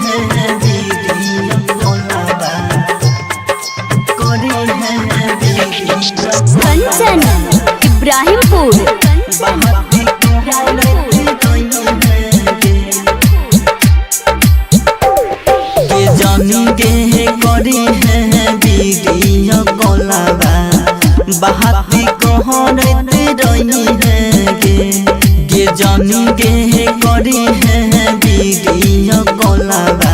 है वीडियो कॉलवा करे है वीडियो कंचन इब्राहिमपुर जानी गे करे है वीडियो कॉलवा बहाती कहरत रही है गे जानी गे करे है वीडियो कॉलवा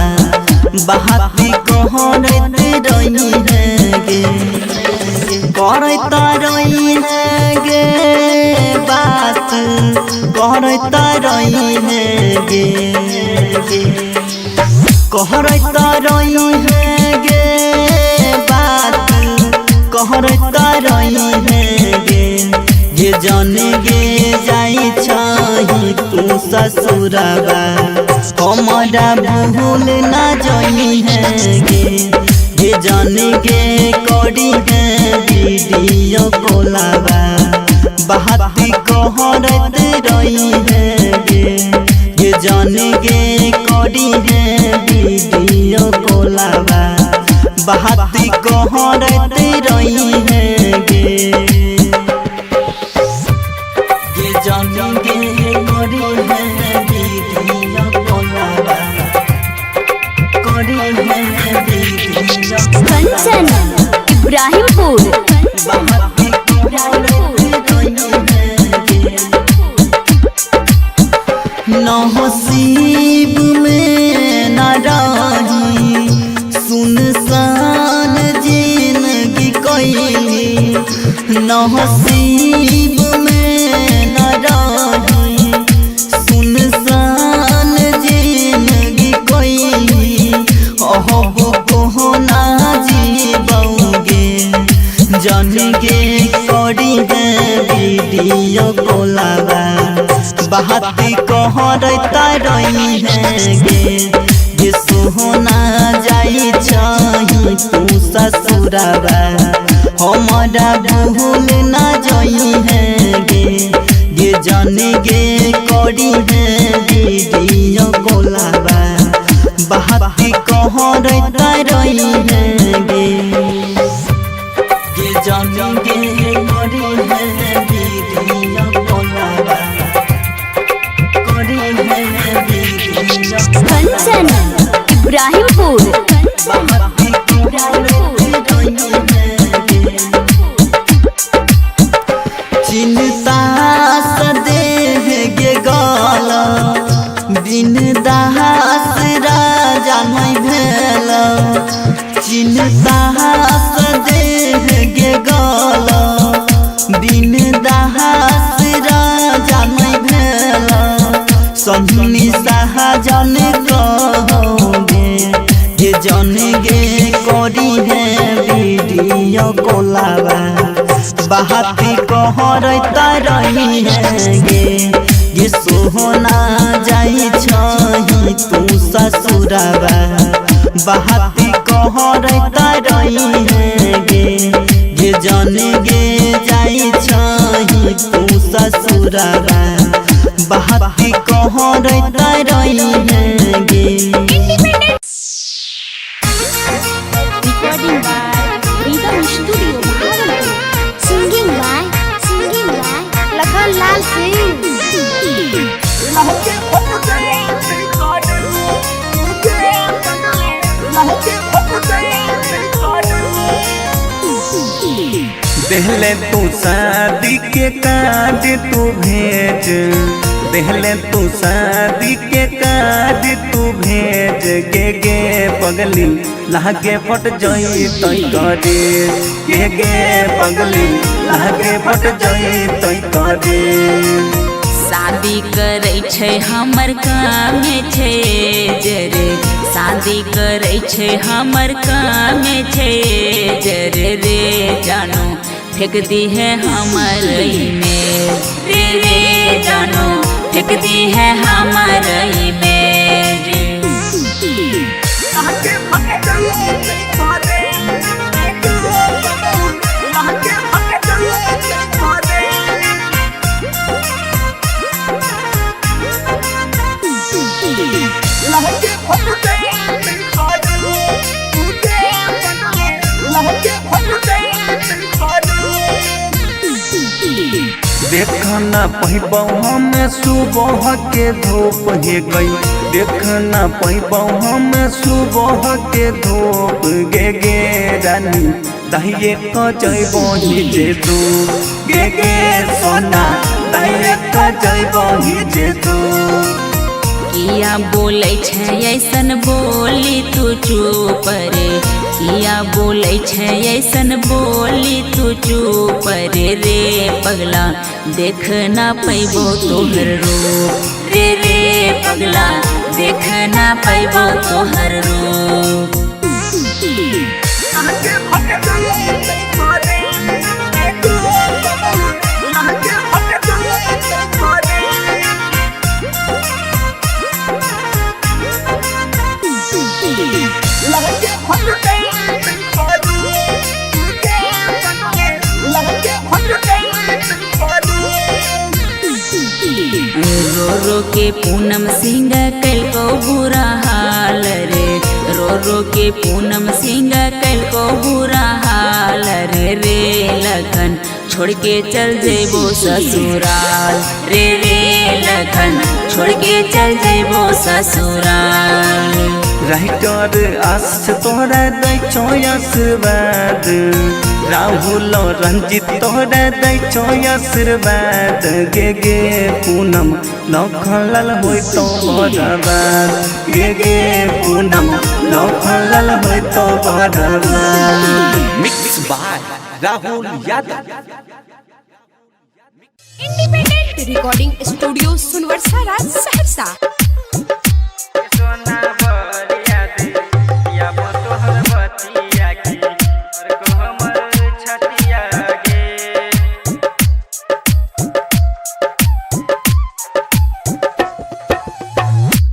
बहाती कहरत रही है गे करता रही है गे बात करता रही है गे कहरता रही है गे बात कहरता रही है गे जाने गे जाई छही तू ससुरबा हमारा भूल ना जाई है गे जाने गे करी है वीडियो कॉलवा बहाती कहरत रही है गे जाने गे करी है वीडियो कॉलवा बहाती कहरत रही है गे जाने गे करी है वीडियो कॉलवा करी है वीडियो कंचन इब्राहिमपुर बहाती कहरत रही है नसीब में न रही सुनसान जिंदगी कैली नसीब में न रही सुनसान जिंदगी कैली अहो को ना जीबोगे जान गे करी है वीडियो कॉलवा बहाती कहरता रही है गे सोहना जाई छही तू ससुरबा हमारा भूल ना जाई है गे जाने गे करी है वीडियो कॉलवा बहाती कहरता रही है गे जाने गे करी है वीडियो कॉलवा कंचन इब्राहिमपुर चिंता सदेह गे गाला बिन दास राजा नहीं भेल चिंता सदेह गे गाला बिन दास राजा नहीं भेल सन्नी सहजन कहोगे जन गे करी है वीडियो कॉलवा बहाती कहरता रही है गे सोहना जाई छही तू ससुरबा बहाती कहरता रही है गे जन गे जाई छही तू ससुरबा बहाती कहरता रही है गे recording by rhythm studio singing by Lakhanlal Singh देहले तू शादी के कार्ड तू भेज देहले तू शादी के कार्ड तू भेज गे पगली लागे फट जाई तई करे गे पगली लागे फट जाई तई करे शादी करे छै हमर काम छै जरे शादी करे छै हमर काम छै जरे रे जानो फेंक दी है हमर में रे जानो फेंक दी है हमर में देखना पैबौ हम सुबह के धूप हे गई, देखना पैबौ हम सुबह के धूप गे रानी दहिए क जइबो जे तू गे सोना दहिए क जइबो जे तू। किया बोलै छै ऐसन बोली तू चुप रे, किया बोलै छै ऐसन बोली तू चुप रे पगला देख ना पैबो तोहर रूप रे पगला देख ना पैबो तोहर रूप। रो रो के पूनम सिंह कल को बुरा हाल रे, रो रो के पूनम सिंह कल को बुरा हाल रे लखन छोड़ के चल जेबो ससुराल रे लखन छोड़ के चल जेबो ससुराल। राइटर आस तोरा दै छो आशीर्वाद, राहुल रंजित तोरा दै छो आशीर्वाद गे पूनम लखनलाल होय तो बर्बाद गे पूनम लखनलाल होय तो बर्बाद। Mix by Rahul Yadav. Independent recording studio Sunwarsa Raj Saharsa.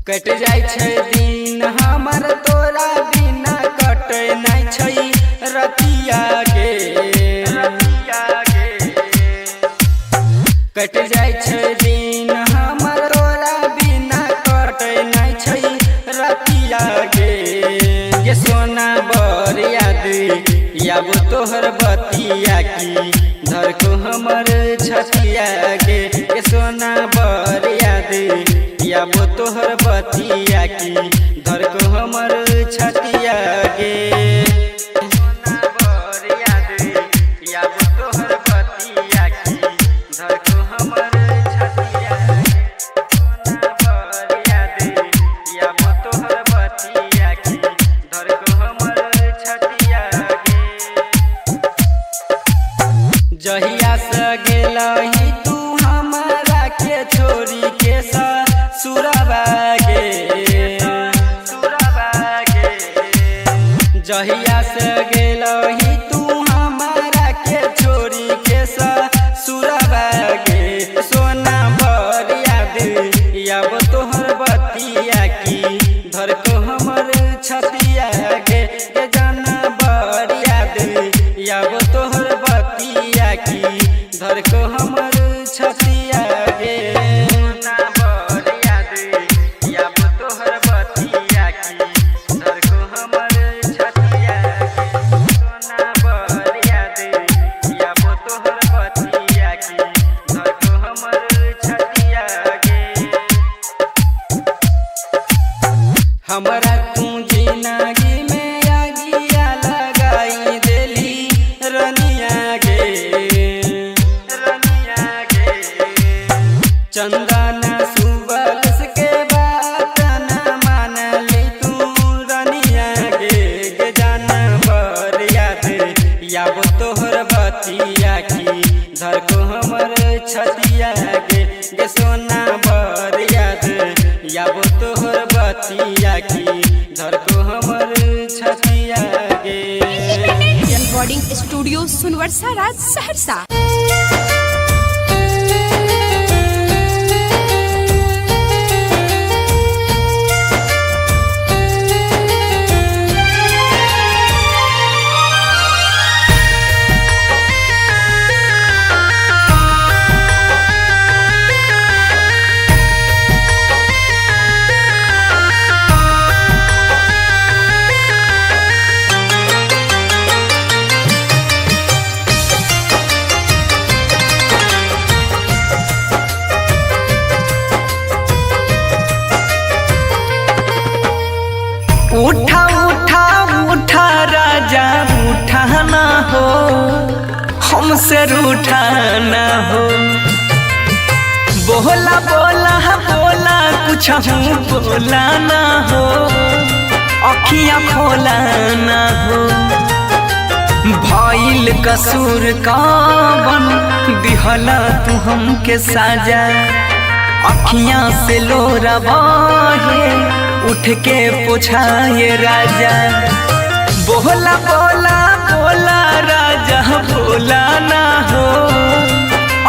कट जाय छै दिन हमर तोरा बिना कटे नहीं छै रतिया गे, कट जाय छै दिन हमर तोरा बिना कटे नहीं छै रतिया गे सोना बर याद याब तोहर बतिया की धर को हमर छतिया गे सोना बर याद याब तोहर बतिया की धर को हमर छतिया गे सोना बर याद याब तोहर बतिया की धर को हमर छतिया गे सोना बर याद याब तोहर बतिया की धर को हमर छतिया गे। जहिया से गेलही तू हमरा के छोरी के सुरबा गे, जहिया से गेलही तू हमारा के छोरी के सुरबा गे सोना बर याद याब तोहर बतिया की धर को हमर छतिया गे जाना बर याद याब तोहर बतिया की धर को हमर छतिया गे। हमरा तू जिंदगी में आगिया लगाई देली रनिया गे चंदना सुबल के बात न मान ली तू रनिया गे जाना बर याद याब तोहर बतिया की धर को हमर छतिया गे सोना बर याद याब तोहर बतिया की धर को हमर छतिया गे। Recording studio Sunwarsa Raj Saharsa. रूठाना हो। बोला बोला बोला कुछ बोला ना हो, अखियाँ खोला ना हो। भइल कसूर कवन दिहला तू हमके साजा, अखियाँ से लोरा बहे उठ के पूछाए राजा। बोला बोला बोला राजा बोला ना हो,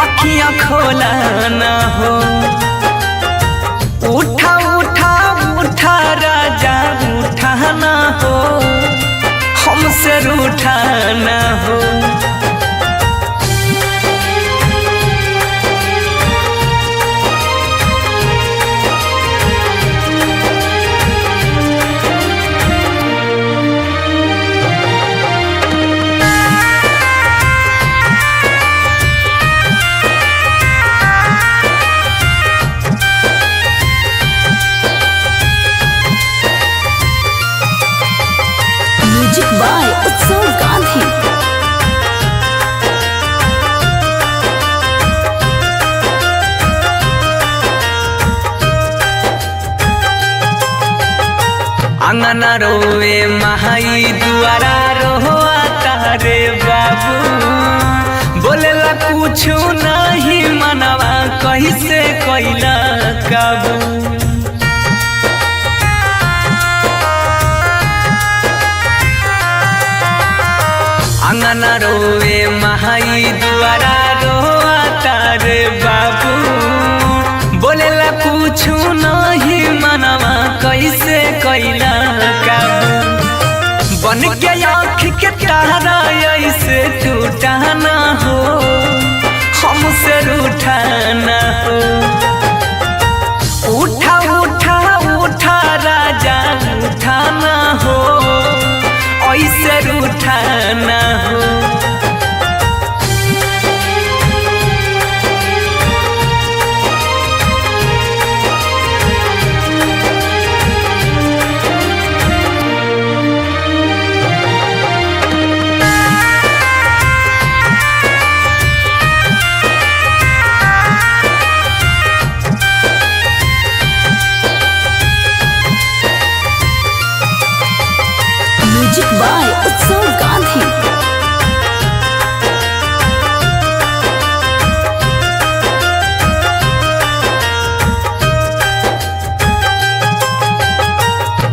अखियाँ खोला ना हो। उठा उठा उठा राजा उठा ना हो, हमसे रूठा ना हो। म्यूजिक बाय उत्सव गांधी। अंगना रोवे महाई दुआरा रोआ तारे बाबू, बोलेला कुछ नहीं मनवा कैसे कैला काबू। अंगना रोवे महाई दुआरा रोआ तारे बाबू, बोलेला कुछ नहीं मनवा कैसे कैला काबू। बन के आँख के तारा ऐसे टूटा ना हो, हमसे रूठा ना हो। उठा उठा उठा राजा उठा ना हो, ऐसे रूठा ना हो। म्यूजिक बाय उत्सव गांधी।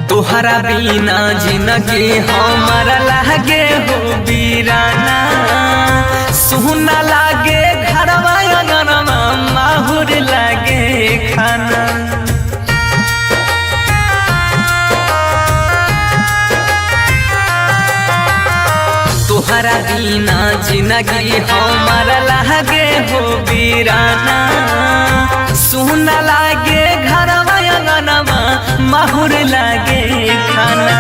तोहरा बिना जिंदगी हमारा लागे हो बीराना, सुना लागे घरवा अंगनवा माहुर लागे खाना। तोहरा बिना जिंदगी हमारा लागे हो बीराना, सुना लागे घरवा अंगनवा माहुर लागे खाना।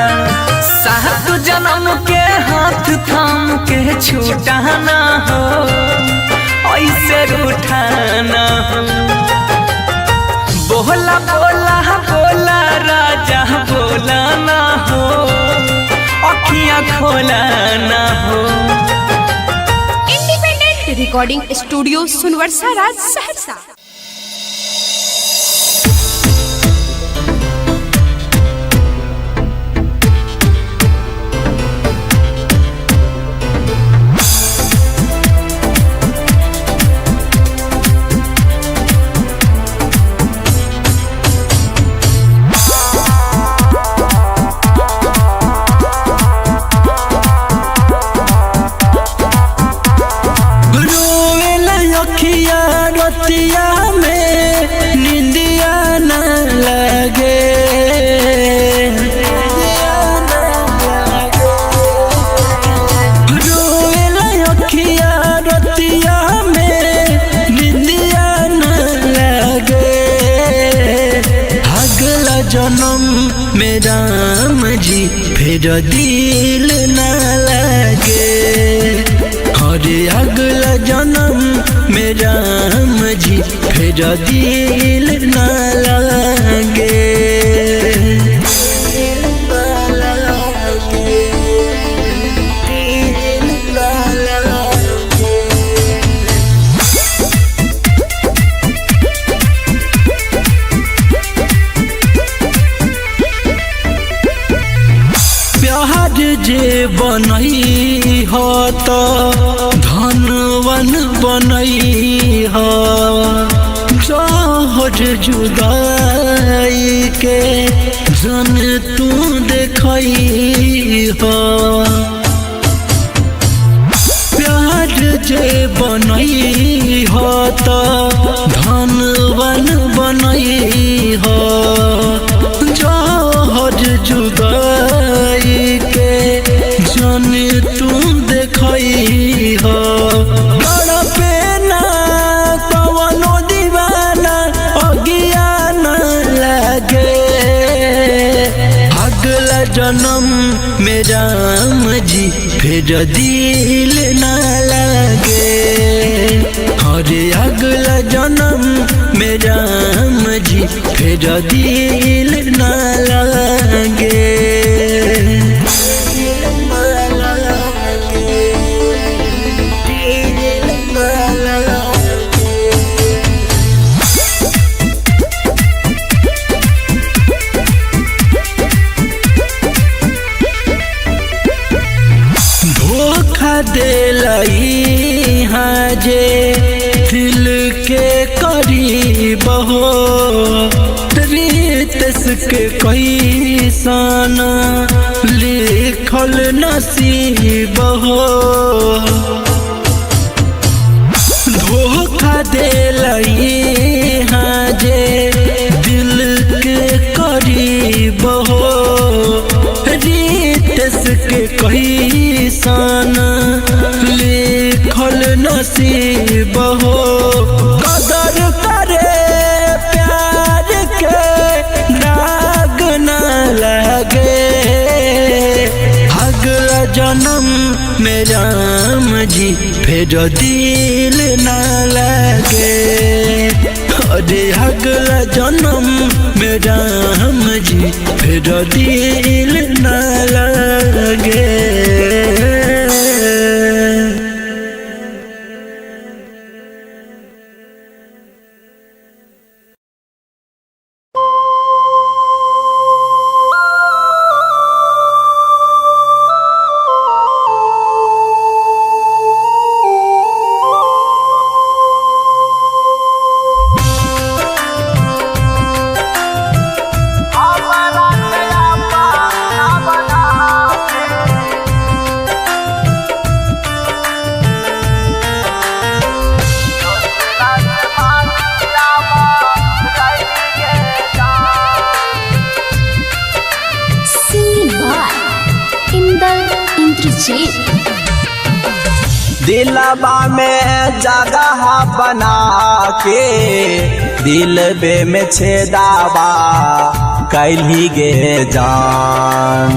सात जन्म के हाथ थाम के छूटा ना हो, ऐसे रूठा ना हो। बोला बोला बोला राजा बोला ना हो, अखियाँ खोला ना हो। इंडिपेंडेंट रिकॉर्डिंग स्टूडियो सुनवर्सा राज सहरसा। रतिया में निंदिया न लगे, रोएला अखिया रतिया में निंदिया न लगे। अगला जन्म में राम जी फिर दिल न लगे। अरे अगला जन्म में राम जी फिर दिल न लगे। बनई हो तो धनवन बनई हो जहर जुदाई के जन तू देखई हो प्यार जे बनई हो तो धनवन बनई हो जहर जुदाई के जन तू देखई हो तड़पे ना कवनो दीवाना अज्ञान लगे अगला जन्म में राम जी फिर दिल ना लगे अरे अगला जन्म में राम जी फिर दिल ना लगे धोखा देलई हाँ जे दिल के करीब हो रितेश के कोई साना लिखल नसीब हो धोखा देलई हाँ जे दिल के करीब हो रितेश के कोई साना लिखल नसीब हो कदर करे प्यार के दाग न लगे अगला जन्म में राम जी फिर दिल न लगे अरे अगला जन्म में राम जी फिर दिल न लगे दिलबा में जगह बना के दिल बे में छेदावा कैली गे जान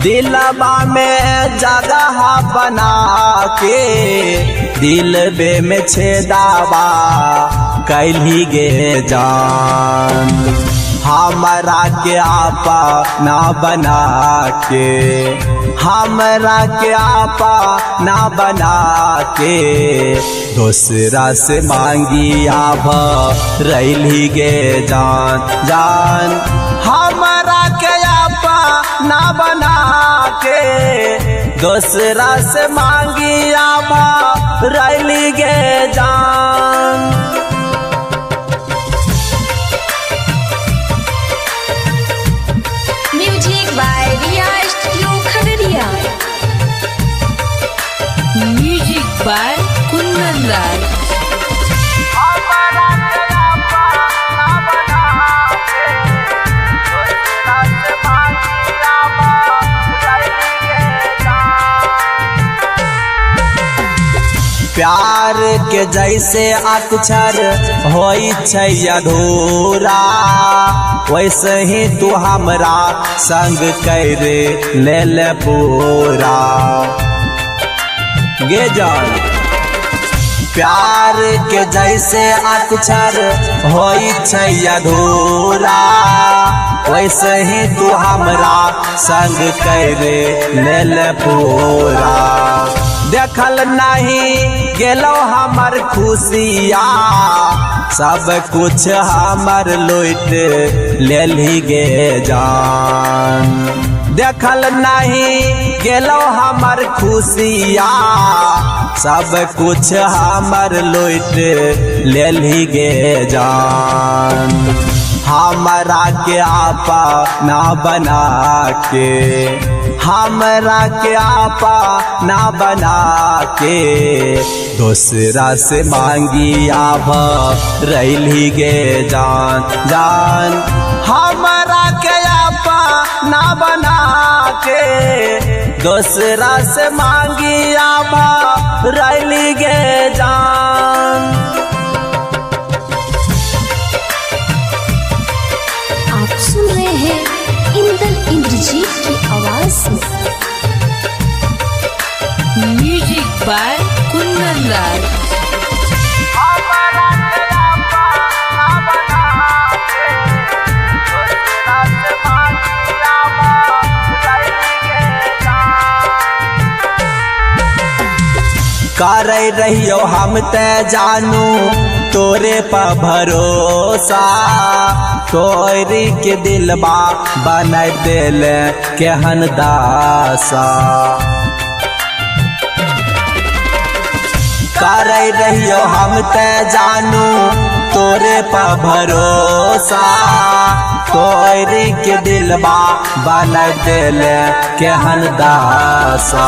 दिलबा में जगह बना के दिल बे में छेदावा कैली गे जान हमरा के आपा ना बना के हमरा के आपा ना बना के दूसरा से मांगी आभ रैली गे जान जान हमरा के आपा ना बना के दूसरा से मांगी आभ रैली गे जान by Riya Studio Khagadiya. Music by Kundan Raj. प्यार के जैसे अक्षर होई छै अधूरा वैसे ही तू हमरा संग कर ले ले पूरा गे जान प्यार के जैसे अक्षर होई छै अधूरा वैसे ही तू हमरा संग कर ले ले पूरा देखल नहीं गेलो हमर खुशिया सब कुछ हमर लूट लेली गे जान देखल नहीं गेलो हमर खुशिया सब कुछ हमर लूट लेली गे जान हमरा के आपा ना बना के हमरा के आपा ना बना के दूसरा से मांगी आभ रही गे जान जान हमरा के आपा ना बना के दूसरा से मांगी आभ रही गे जान। आप सुन रहे हैं इंदल इंद्रजीत की आवाज में। Music by Kundan Raj. कर रहियो हम ते जानू तोरे पर भरोसा तोरी के दिलबा बना दिल केहन दासा कर रहियो हम ते जानू तोरे पर भरोसा तोरी के दिलबा बना दिल केहन दासा।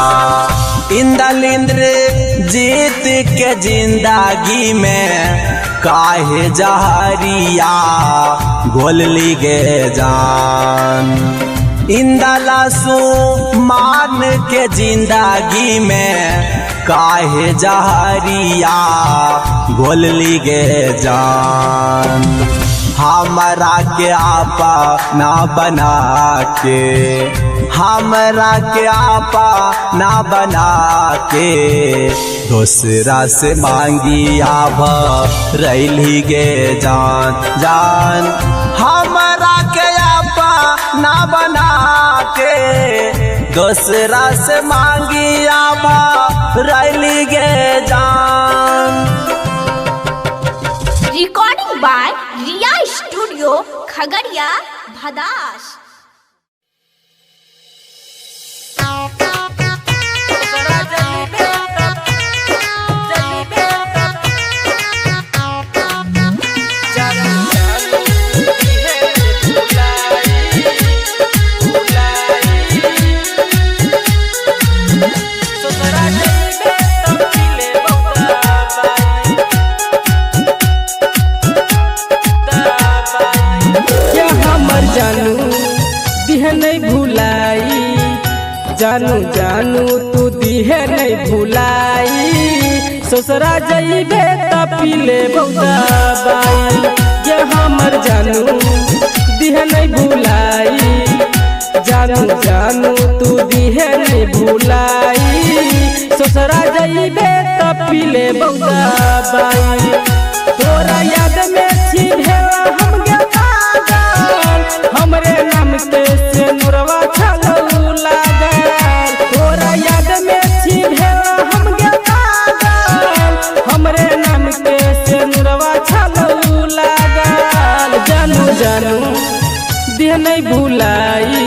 इंदल इंद्र जीत के जिंदगी में काहे जहरिया घोल ली गे जान इंदलासु मान के जिंदगी में काहे जहरिया घोल ली गे जान हमरा के आपा ना बना के हमरा के आपा ना बना के दूसरा से मांगी आभ रही गे जान जान हमरा के आपा ना बना के दूसरा से मांगी आभ रही गे जान। Recording by Riya studio Khagaria Bhadas. जानू दिहे नहीं भुलाई जानू जानू तू दिहे नहीं भुलाई ससुरा जइबे त पीले बहुदाबाई ये हमर जानू दिहे नहीं भुलाई जानू जानू तू दिहे नहीं भुलाई ससुरा जइबे त पीले बहुदाबाई तोरा याद में छिढ़ेला हम गे हमरे नाम के से नुरवा छलऊ लागल तोरा याद में छिढ़ेला हम गे पागल हमरे नाम के से नुरवा छलऊ लागल जानू जानू दिह नहीं भुलाई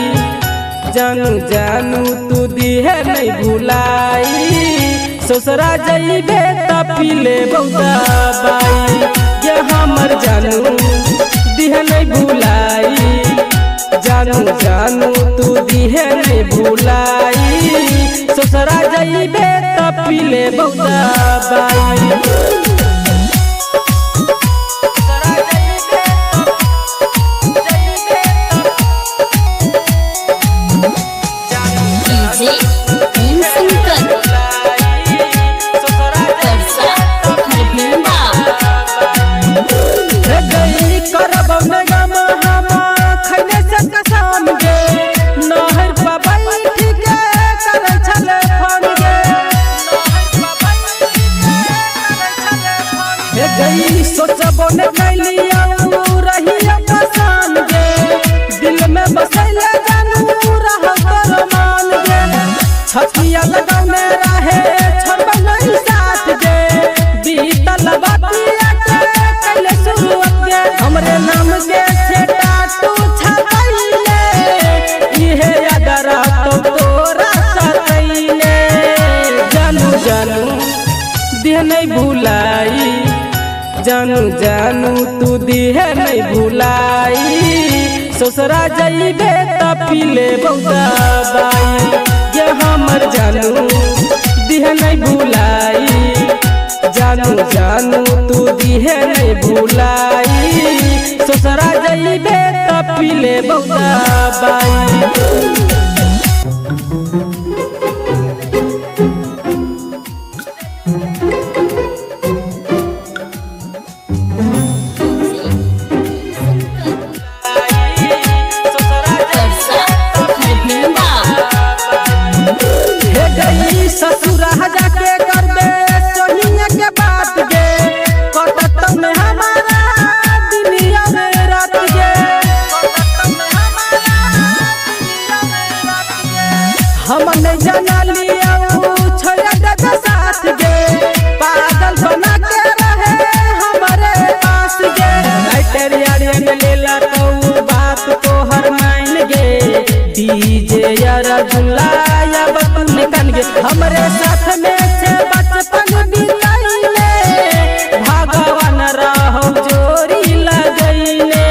जानू जानू तू दिह नहीं भुलाई ससुरा जइबे त पीले बहुदाबाई ये हमर जानू दिह नहीं भुलाई जानू जानू तू दिहे नहीं भुलाई ससुरा जइबे त पीले बहुदाबाई सोचबो न कैलिया रही पसान गे दिल में बसैले जानू रह कर मान गे छतिया लगौने रहे छोड़बो नहीं साथ गे बीतल बातिया के कैले शुरुआत गे हमरे नाम के छेटा तू छाइले इहे यादरा जानू जानू तू दिहे नहीं भुलाई ससुरा जइबे त पीले बौदा बाई ये हमर जानू दिहे नहीं भुलाई जानू जानू तू दिहे नहीं भुलाई ससुरा जइबे त पीले बौदा बाई ससुरा जाके कर दे सोनिया के बात गे कटत में हमारा दुनिया में रात गे हम नहीं जाना लिया छोड़ दे साथ गे पागल बना के रहे हमारे पास गे लाइटर यारियन लेला तो बात तो हर मान गे डीजे यार झुलाया बतून कन गे हमरे साथ में से बचपन बिताइले भगवान रहो जोरी लगइले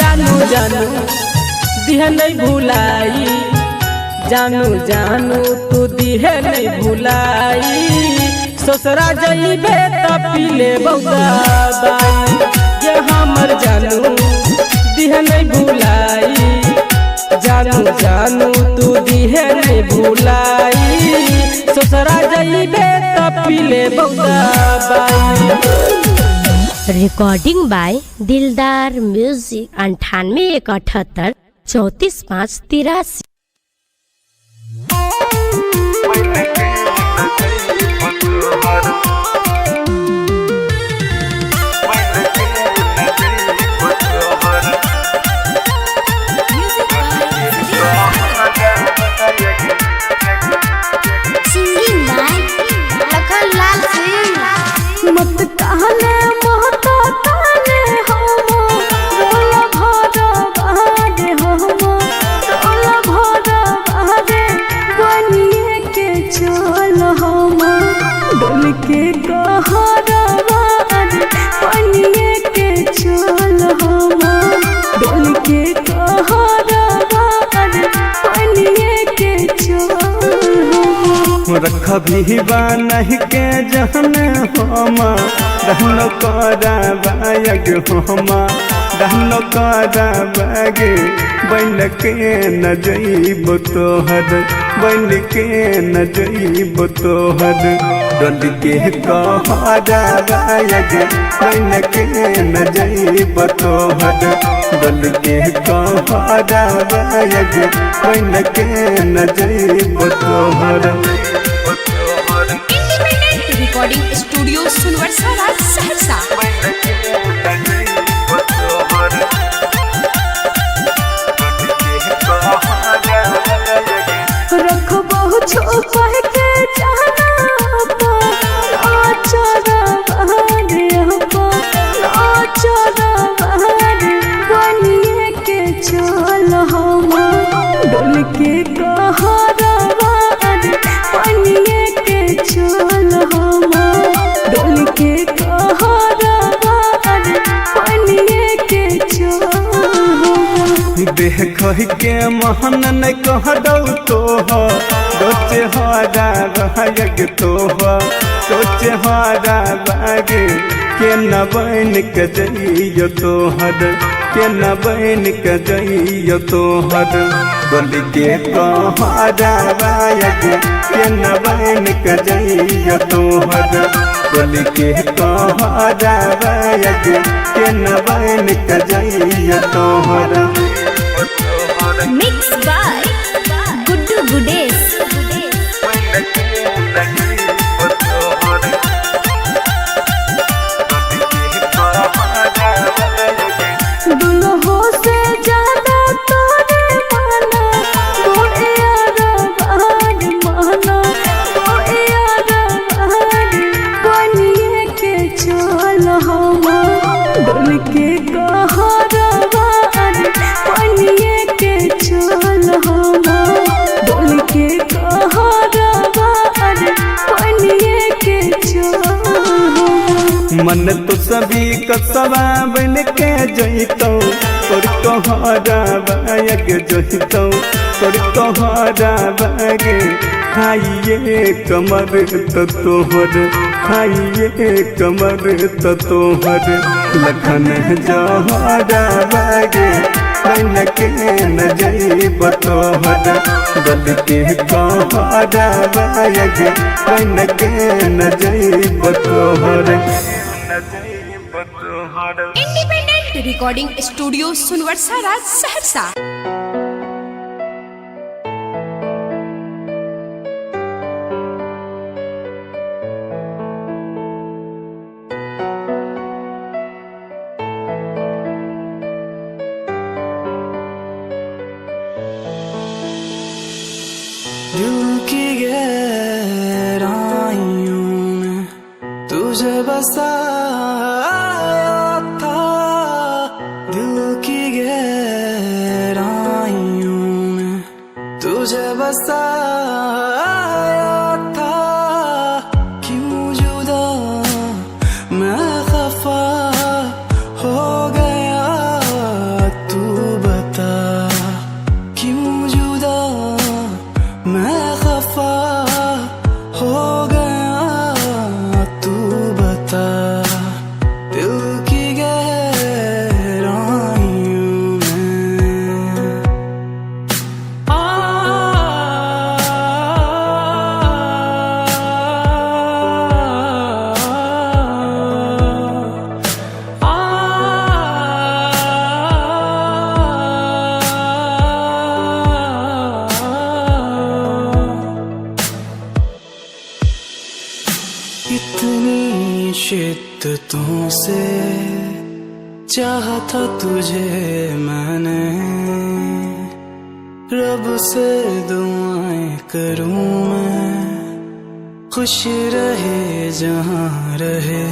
जानू जानू दिहे नहीं भुलाई जानू जानू तू दिहे नहीं भुलाई ससुरा जइबे त पीले बौदा बाई ये हमर जानू दिहे नहीं भुलाई जानू जानू तू दिहे नहीं भुलाई ससुरा जइबे त पीले बौदा बाई रिकॉर्डिंग बाय दिलदार म्यूजिक 98 178 34 5 83। मत कहले महतो ताने होमो रोला भरा बागे होमो रोला भरा बागे बनिए के चल होमो डोल के कहरा बागे बनिए के चल होमो डोल के कहरा बागे बनिए के चल रख भी नहीं के जहने होमा रहनो करा बायग होमा रहनो करा बागे बन के न जइब तोहर बन के न जइब तोहर डल के कहरा बायग बन के न जइब तोहर डल के कहरा बायग बन के न जइब तोहर रिकॉर्डिंग स्टूडियो सुनवरसारा सहरसा। रखबो छुपा के जाना पा आचरा बहारे पा आचरा बहारे बनिए के चल हम डोल के कहरा बहारे बनिए के चल हम डोल के कहरा बहारे बनिए के चल देख के महन न कह दौ तो सोचे हरा बाग तो सोचे हरा बाग के न बन के जइयो तोहर के न बन के जइयो तोहर बोल के कहरा बाग के न बन के जइयो तोहर बोल के कहरा बाग के न बन के जइयो तोहर मिक्स बाय गुड्डू गुडेश। दुल्हो से ज्यादा तोरे माना तोरे यार माना तोरे यार बनिए के चल हम डोल के कहरा बनिए के चल हम डोल के कहरा बनिए के चल मन तो सभी कसवा बन के जइतो तोर तोहरा बाग जइतो तोर तोहरा बागे खाइए कमर तो तोहर खाइए कमर तो तोहर लखन जहरा बागे बन के न जइब तोहर गल के कहरा बागे बन के न जइब तोहर independent recording studio Sunwarsara Saharsa. दिल की गहराइयों में तुझे बसाया था, दिल की गहराइयों में तुझे बसाया था। क्यों जुदा मैं खफा हो गया तू बता, क्यों जुदा मैं खफा हो गया तू बता। दिल की गहराइयों में इतनी शिद्दतों से चाहा था तुझे मैंने, रब से दुआएं करूं मैं खुश रहे जहां रहे।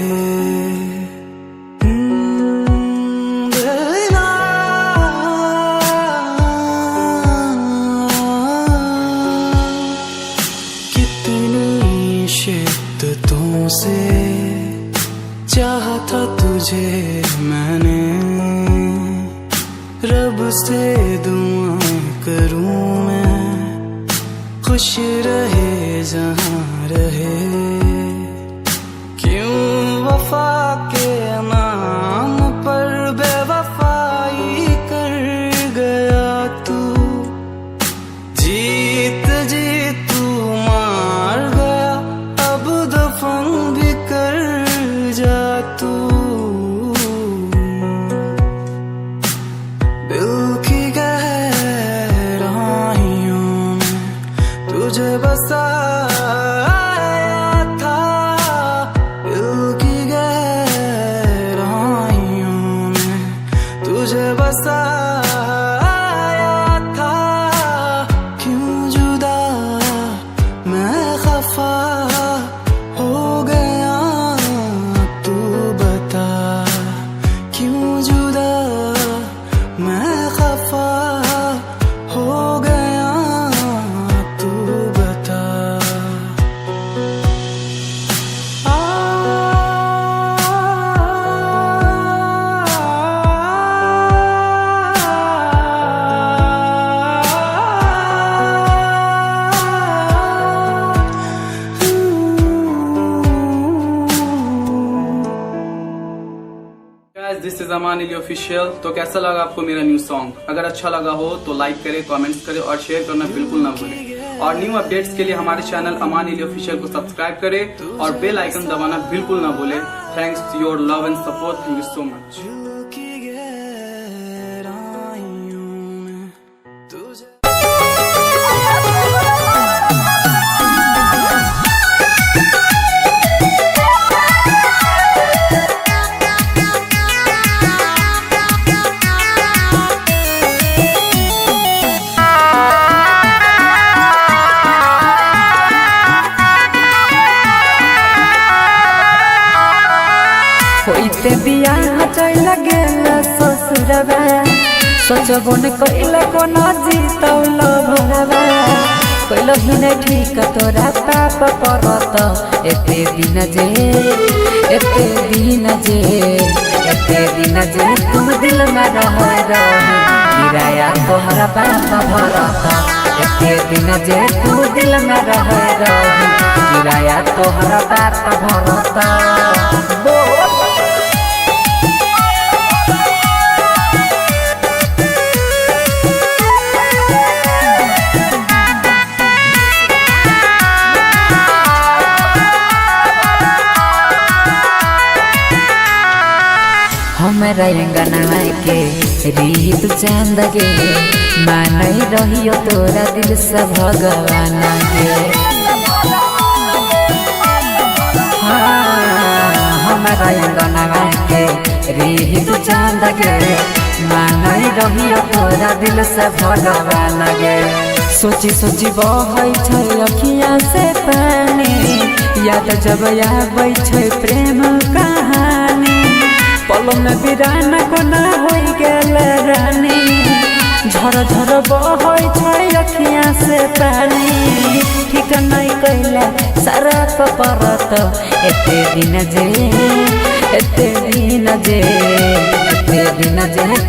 कितनी शिद्दतों से चाहा था तुझे मैंने, रब से दुआएं करूं मैं खुश रहे जहां रहे। क्यों वफा के नाम पर बेवफाई कर गया तू, जीत जी तू मार गया अब दफन भी कर जा तू। दिल की गहराइयों में तुझे बसाया था, दिल की गहराइयों में तुझे बसाया था। क्यों जुदा मैं खफा हो गया तू बता, क्यों जुदा मैं खफा हो गया तू बता। दिस इज अमान अली ऑफिशियल। तो कैसा लगा आपको मेरा न्यू सॉन्ग? अगर अच्छा लगा हो तो लाइक करें, कमेंट्स करें और शेयर करना बिल्कुल ना भूलें। और न्यू अपडेट्स के लिए हमारे चैनल अमान अली ऑफिशियल को सब्सक्राइब करें और बेल आइकन दबाना बिल्कुल ना भूलें। Thanks your love and support, thank you so much. होइते बियाह चल गेल ससुरबा, सोचबो न कइला कोना जीतौल भरबा। कइलहि न ठीक तोरा पाप परत एते दिन जे एते दिन जे तुम दिल में रह रही किराया तोहरा बाप भरता एते दिन जे तू दिल में रह रही किराया तोहरा बाप भरता हमारा अंगना के रीत चांद गे मानई रहियो तोरा दिल से भगवान गे हमारा अंगना के रीत चांद गे मानई रहियो तोरा दिल से भगवान गे सोची सोची बहै छै अखिया से पानी याद जब आबै छै प्रेम कहानी पल में वीरान कोना हो गेल रानी झर झर बहै छै अखिया से पानी ठीक नहीं कैला सारा परत एते दिन जे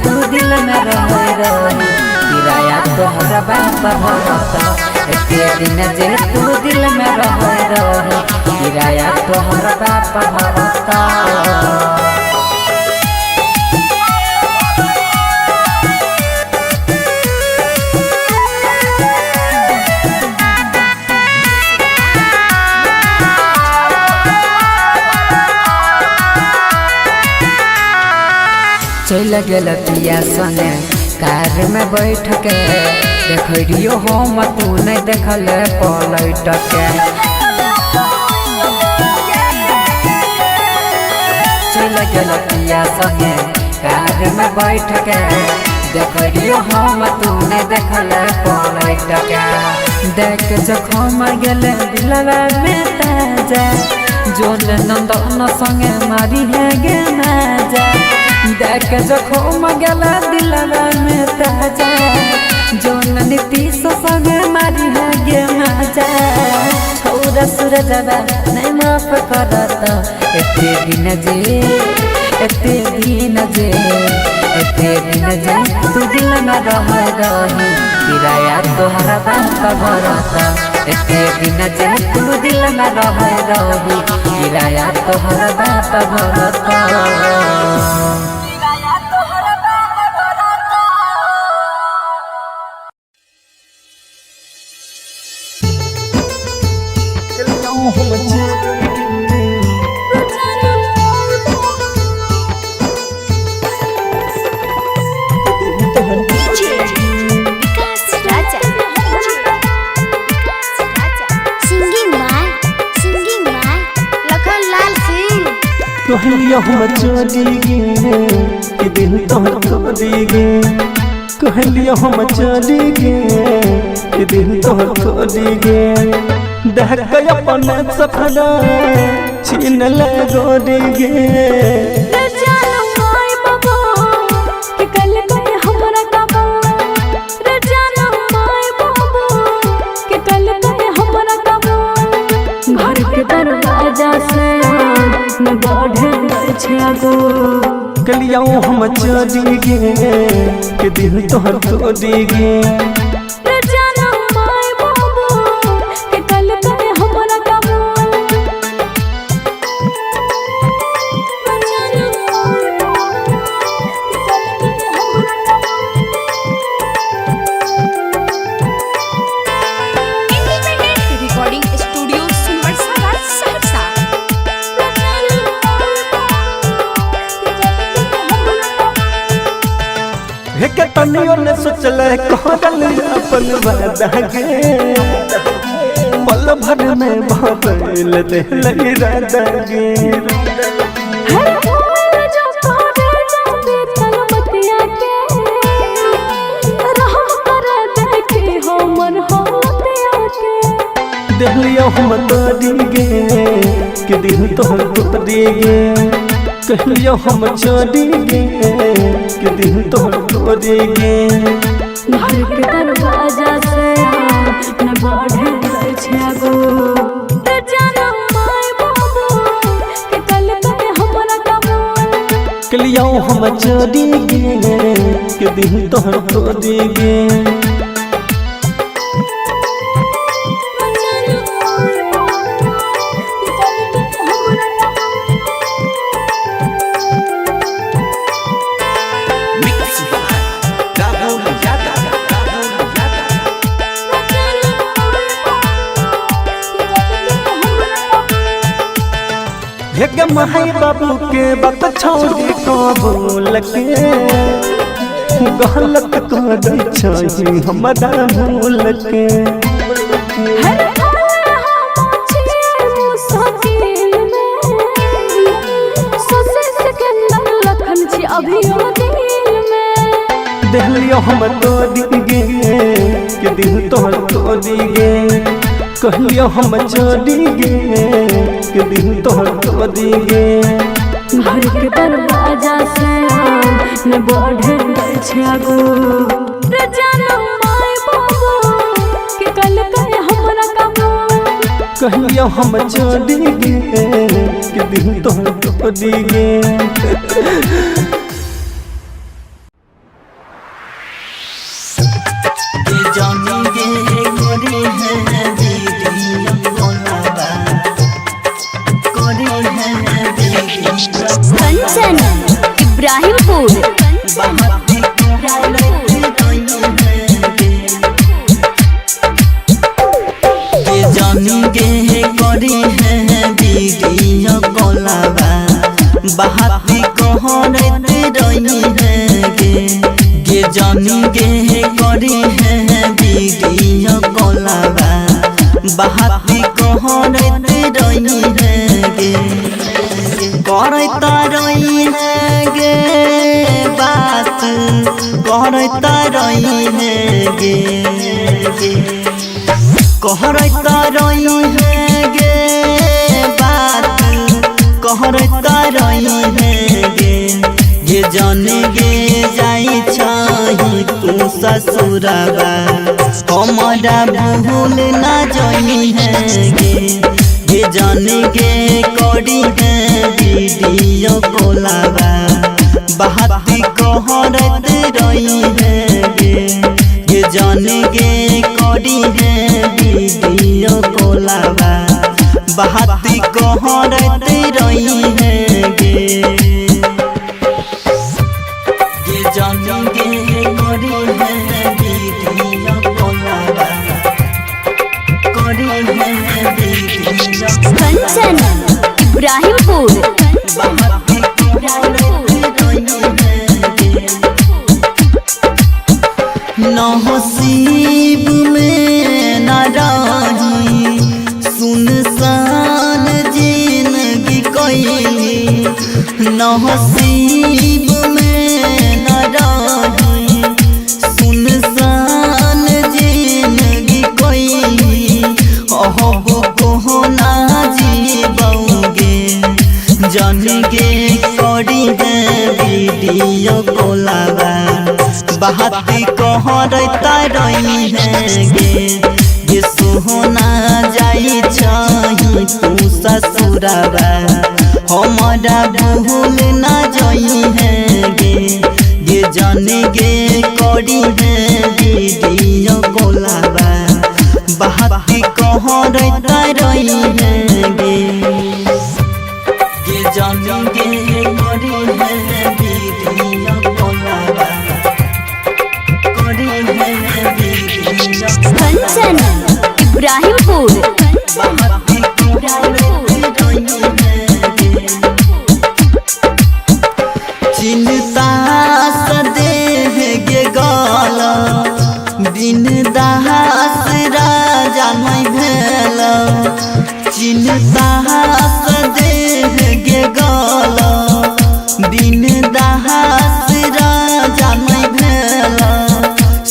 तू दिल में रह रही किराया तोहरा बाप भरता एते दिन जे तू दिल में रह रही किराया तोहरा बाप भरता चल गेल पिया संगे कार में बैठ के देखियो हम तू नहीं देखल पलट के चल गेल पिया संगे कार में बैठ के देखियो हम तू नहीं देखल पलट के देख जखम गेल दिलवा में ताजा जोन नंदन संगे मारी है गे नाजा देख जखम गेला दिलवा में ताजा जोन नीतीश संगे मारी है गे मजा छौरा सूरजवा नहीं माफ करत एते दिन जे तू दिल में रह रही किराया तोहरा बाप भरता एते दिन जे तू दिल में रह रही किराया तोहरा बाप भरता कहलियो हम चोरी गे कि दिल तोहर खोरी गे कहलियो हम चोरी गे कि दिल तोहर खोरी गे देख के अपन सफरा छीन ले गोरी गे घर के दरवाजा से न बढ़े कलिया हम चोरी गे कि दिल तोहर खोरी गे के तनियो ने सोचल कहल अपन वादा गे पल भर में बदल दिल इरादा गे दिलियो हम तोरी गे कि दिल तोहर तोरी गे कहलियो हम चोरी गे कि दिल तोहर खोरी गे घर के दरवाजा से न बढ़े गो जानो माय बाबू के कल हम चोरी गे के दिल तोहर तोरी गे हेगे माई बाबू के बात छोड़ी को बोल के गलत कर छी हमरा भूल के दिलियो हम तोड़ी गे के दिल तोहर तोड़ी गे कहलियो हम चोरी गे के दिल तोहर तोड़ी गे घर के दरवाजा से न बढ़े छै आगू रे जानम माय बाबू के कल कहे हमरा काबू कहलियो हम चोरी गे के दिल तोहर तोड़ी गे कंचन इब्राहिमपुर जानी गे करी है वीडियो कॉलवा बहाती कहरत रही है गे जानी गे करी है वीडियो कॉलवा बहाती कहरत रही है गे करता रही है गे बात करता रही है गे कहरता रही है गे बात कहरता रही है गे जाने गे जाई छही तू ससुरबा हमारा भूल ना जाई है गे जाने गे करी है वीडियो कॉलवा बहाती कहरत रही है गे जाने गे करी है वीडियो कॉलवा बहाती कहरत रही है गे जाने गे करी है वीडियो कॉलवा करी है वीडियो कंचन इब्राहिमपुर नसीब में न रही सुनसान जिंदगी कोई नसीब में न रही सुनसान जिंदगी कोई अहो को ना जीवोगे जान गे करी है वीडियो कॉलवा बहाती कहरता रही है गे सोहना जाई छही तू ससुरबा हमारा भूल ना जाई है गे जाने गे करी है वीडियो कॉलवा बहाती कहरता रही है गे जाने गे करी है वीडियो कॉलवा कंचन इब्राहिमपुर चिंता सदे गे गाला दिन दहास राजा नहीं भेल चिंता सदे गे गाला दिन दहास राजा नहीं भेल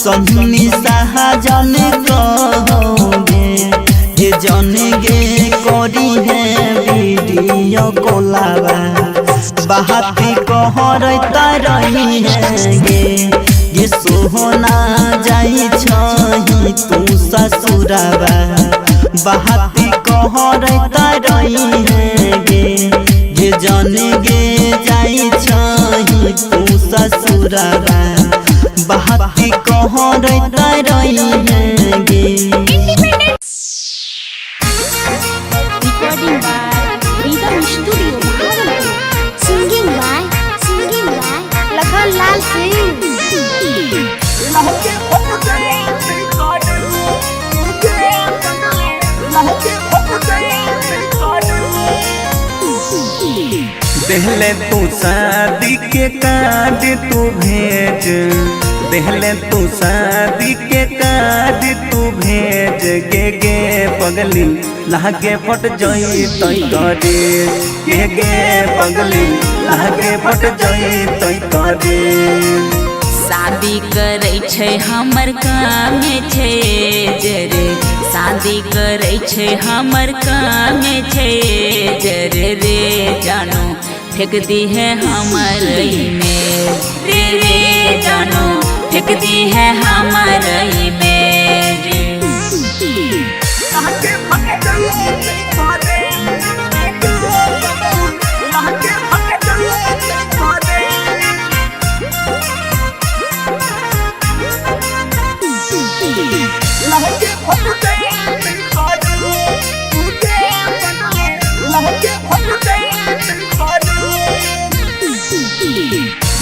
संधुनी सहजन कहोगे जन गे करी है वीडियो कॉलवा बहाती कहरता रही है गे सोहना जाई छही तू ससुरबा बहाती कहरता रही है गे जन गे जाई छही तू ससुरावा बहाती कहाँ रहता रही है गे Recording by Rhythm Studio, Bhagalpur. Singing by Lakhan Lal Singh. देहले तू शादी के कार्ड तू भेज देहले तू शादी के कार्ड तू भेज गे पगली लागे फट जाई तई करे गे पगली लागे फट जाई तई करे शादी करे छै हमर काम छै जरे शादी करे छै हमर काम छै जरे रे जानो फेंक दी है हमर में रे जानो फेंक दी है हमर में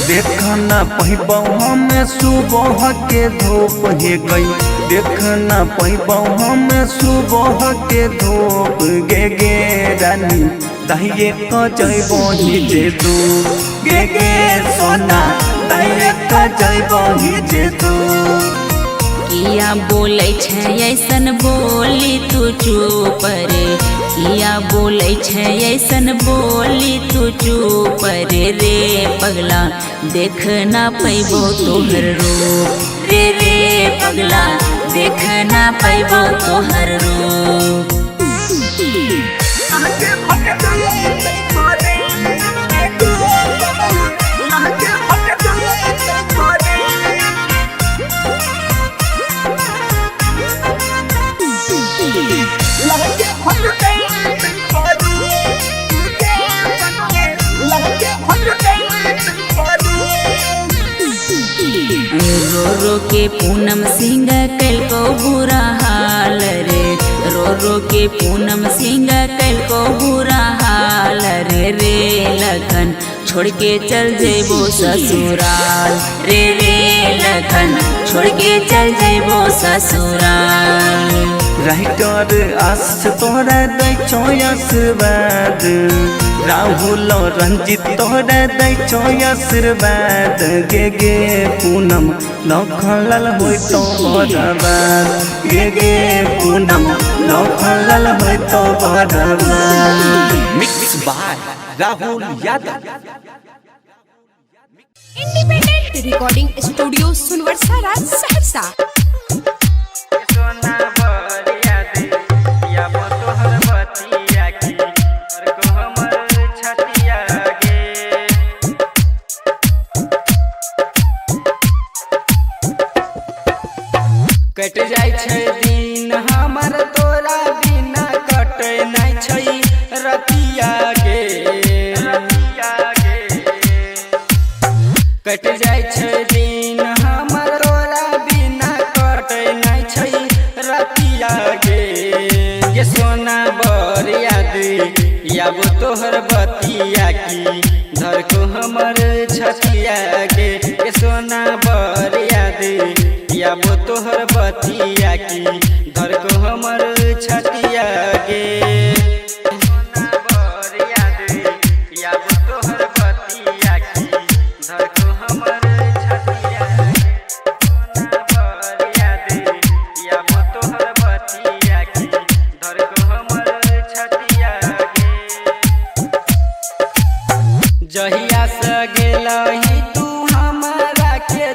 देखना पहिबौ हम सुबह के धूप हे गई देखना पहिबौ हम सुबह के धूप गे रानी दहिए क जइबो जे तू गे सोना दहिए क जइबो जे तू किया बोले छै ऐसन बोली तू चुप रे किया बोले छै ऐसन बोली तू चुप रे पगला देख ना पैबो तोहर रूप रे पगला देख ना पैबो तोहर रूप रो रो के पूनम सिंह कल को बुरा हाल रे रो के पूनम सिंह कल को बुरा हाल रे लखन छोड़ के चल जेबो ससुराल रे लखन छोड़ के चल जेबो ससुराल राइटर आस तोहरा दै छो आशीर्वाद राहुल रंजित तोहरा दै छो आशीर्वाद गे पूनम लखनलाल होय तो बराबर गे पूनम लखनलाल होय तो बराबर mix by Rahul Yadav independent recording studio Sunwarsara Saharsa. कट जाय छै दिन हमर तोरा बिना कटे नहीं छै रतिया गे कट जाय छै दिन हमर तोरा बिना कटे नहीं छै रतिया गे सोना बर याद याबो तोहर बतिया की धर को हमर छतिया गे सोना बर याद याबो तोहर बतिया की धर को हमर छतिया गे जहिया से गेलही तू हमरा के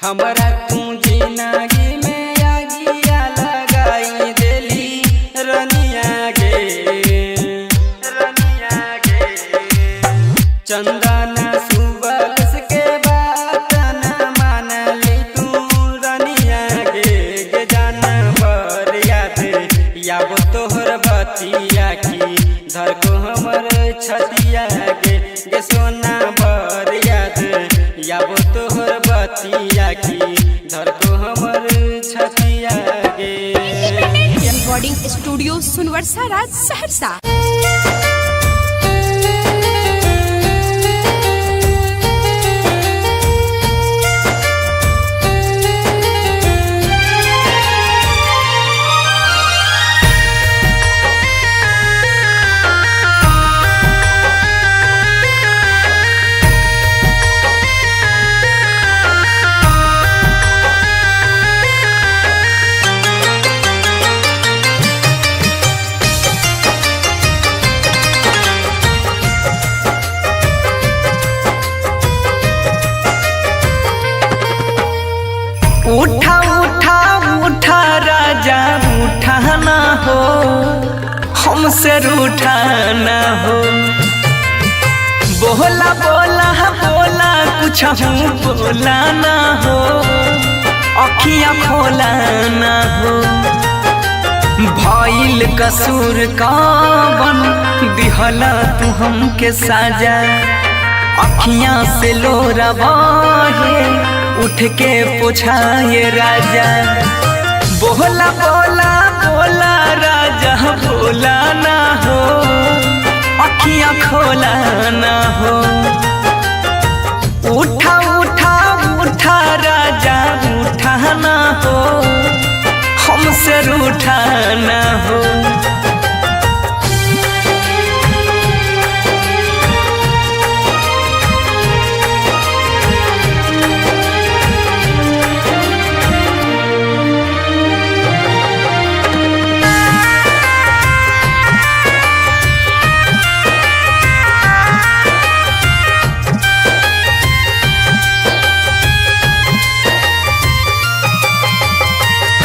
हमारा तू जिंदगी में आगिया लगाई देली रनिया गे चंदना सुबल के बात न मान ली तू रनिया गे जाना बर याद तोहर बतिया की धर को हमर छतिया गे सोना बर याद तोहर बतिया की धर को हमर छतिया गे। रिकॉर्डिंग स्टूडियो सुनवर्सा राज सहरसा। उठा उठा उठा राजा उठाना हो हमसे रूठाना हो बोला बोला बोला कुछ बोला ना हो अखियाँ खोलाना हो भइल कसूर कवन दिहला तू हमके साजा अखियाँ से लोरा बहे उठ के पूछाए राजा बोला बोला बोला राजा बोला ना हो अखियाँ खोला ना हो उठा उठा उठा राजा उठाना हो हमसे रूठाना हो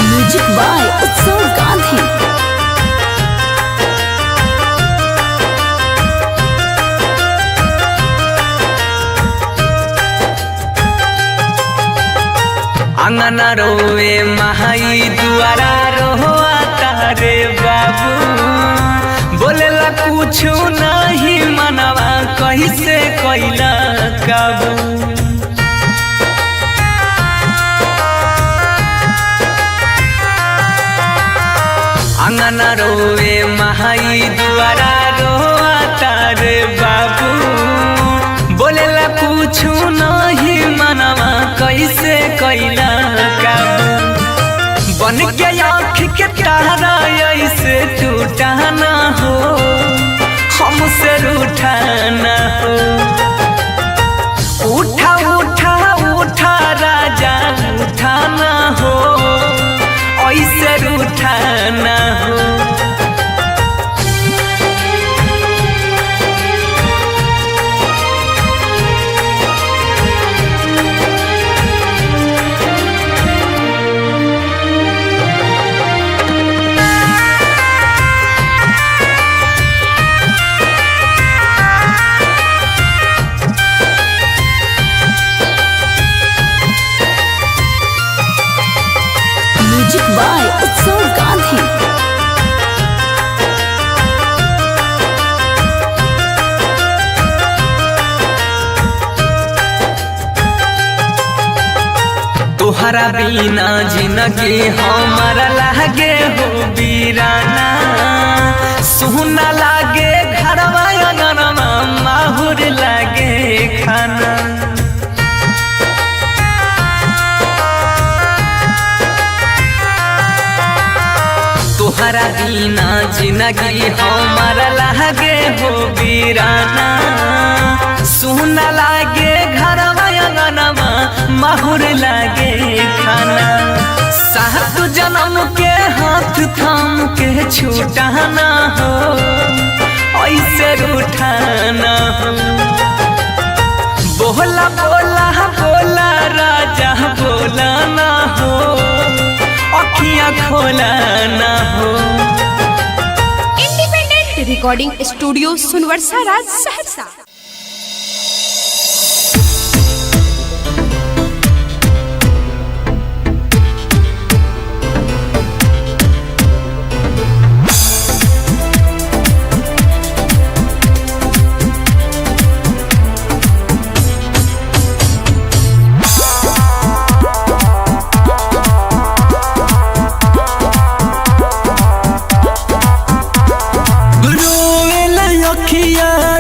म्यूजिक बाय उत्सव गांधी। अंगना रोवे महाई दुआरा रोआ तारे बाबू बोलेला कुछ नहीं मनवा कैसे कैला काबू अंगना रोवे महाई दुआरा रोआ तारे बाबू बोलेला कुछ नहीं मनवा कैसे कैला काबू बन के आँख के तारा ऐसे टूटाना हो हमसे रूठाना हो उठा उठा उठा राजा उठाना हो ऐसे रूठाना हो म्यूजिक बाय उत्सव गांधी। तोहरा बिना जिंदगी हमारा लागे हो बीराना सुना लागे घरवा अंगनवा माहुर लागे खाना तोहरा बिना जिंदगी हमारा लागे हो बीराना सुना लागे घरवा अंगनवा माहुर लागे खाना सात जन्म के हाथ थाम के छूटाना हो ऐसे रूठाना हो बोला बोला बोला राजा बोला बोला ना हो। Independent recording studio Sunwarsa Raj Saharsa.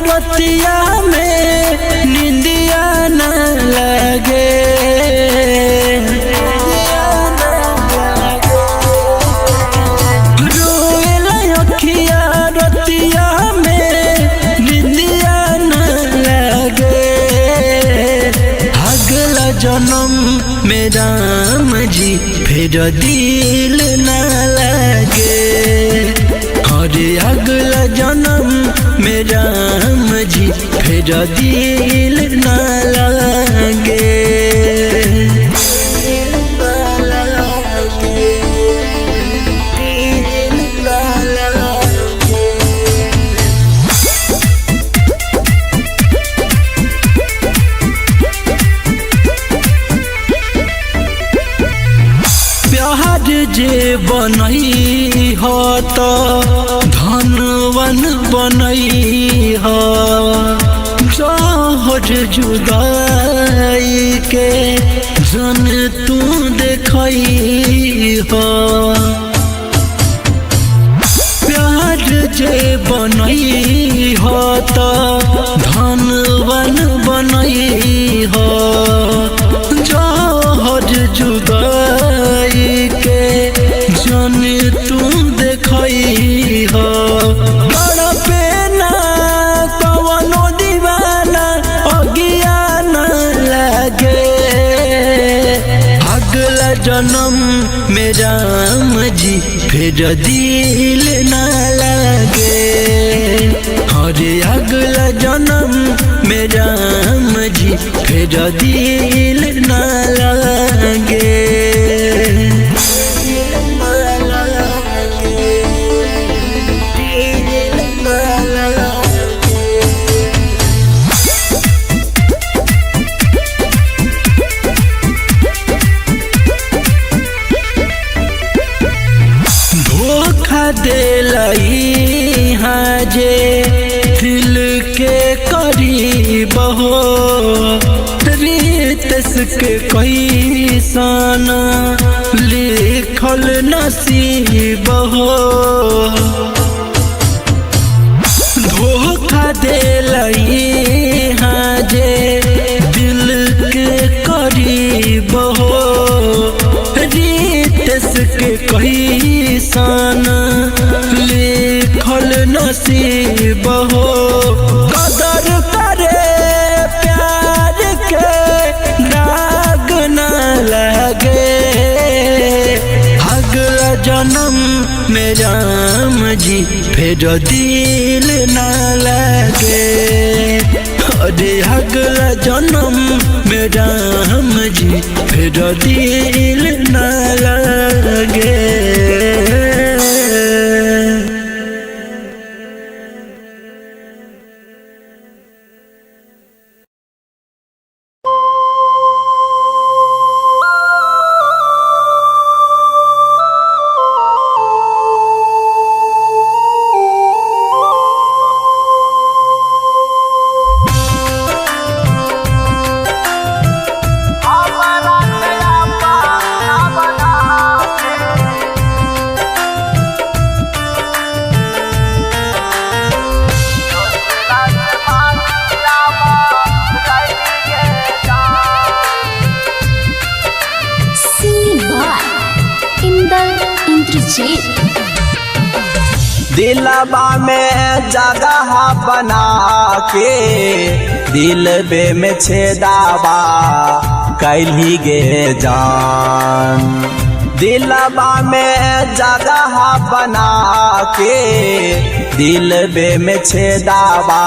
रतिया में निंदिया न लगे, रोएला अखिया रतिया में निंदिया न लगे। अगला जन्म में राम जी फिर दिल न लगे। अरे अगला जन्म में राम जी फिर दिल न लगे। प्यार जे बनई हो तो धनवन बनई हो, जहर जुदाई के जन तू देखई हो। प्यार जे बनई हो तो धनवन बनई हो, जहर जुदाई के जन तू देखई हो। तड़पे ना कवनो दीवाना अगिया न लगे। अगला जन्म में राम जी फिर दिल न लगे। अरे अगला जन्म में राम जी फिर दिल न लगे। धोखा देलई हाँ जे दिल के करीब हो, रितेश के कोई साना लिखल नसीब हो। धोखा देलई हाँ जे दिल के करीब हो, रितेश के कोई साना लिखल नसीब हो। कदर करे प्यार के दाग न लगे। अगला जन्म में राम जी फिर दिल न लगे। अरे अगला जन्म में राम जी फिर दिल न लगे। दिलबा में जगह बना के दिल बे में छेदावा कैली गे जान। दिलबा में जगह बना के दिल बे में छेदावा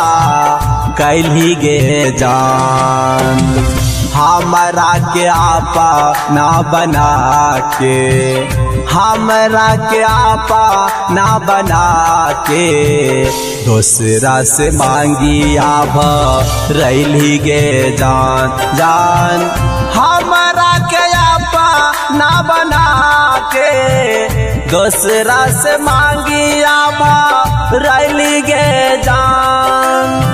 कैली गे जान। हमारा के आपा ना बना के हमरा के आपा ना बना के दूसरा से मांगी आभ रैली गे जान जान। हमरा के आपा ना बना के दूसरा से मांगी आभ रैली गे जान।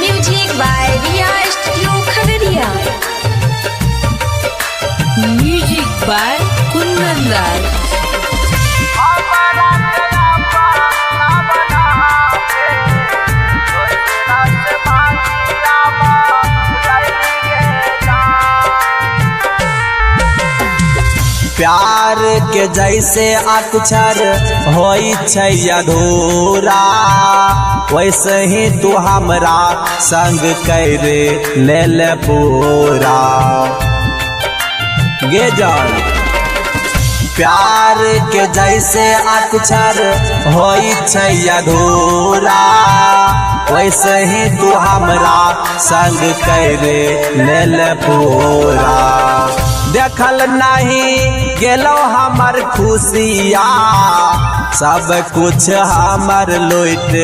Music by Riya studio Khagaria. Music by Kundan Lal. प्यार के जैसे अक्षर होई छै अधूरा वैसे ही तू हमरा संग कर ले ले पूरा गे जान। प्यार के जैसे अक्षर होई छै अधूरा वैसे ही तू हमरा संग कर ले ले पूरा। देखल नहीं गेलो हमर खुशिया सब कुछ हमर लूट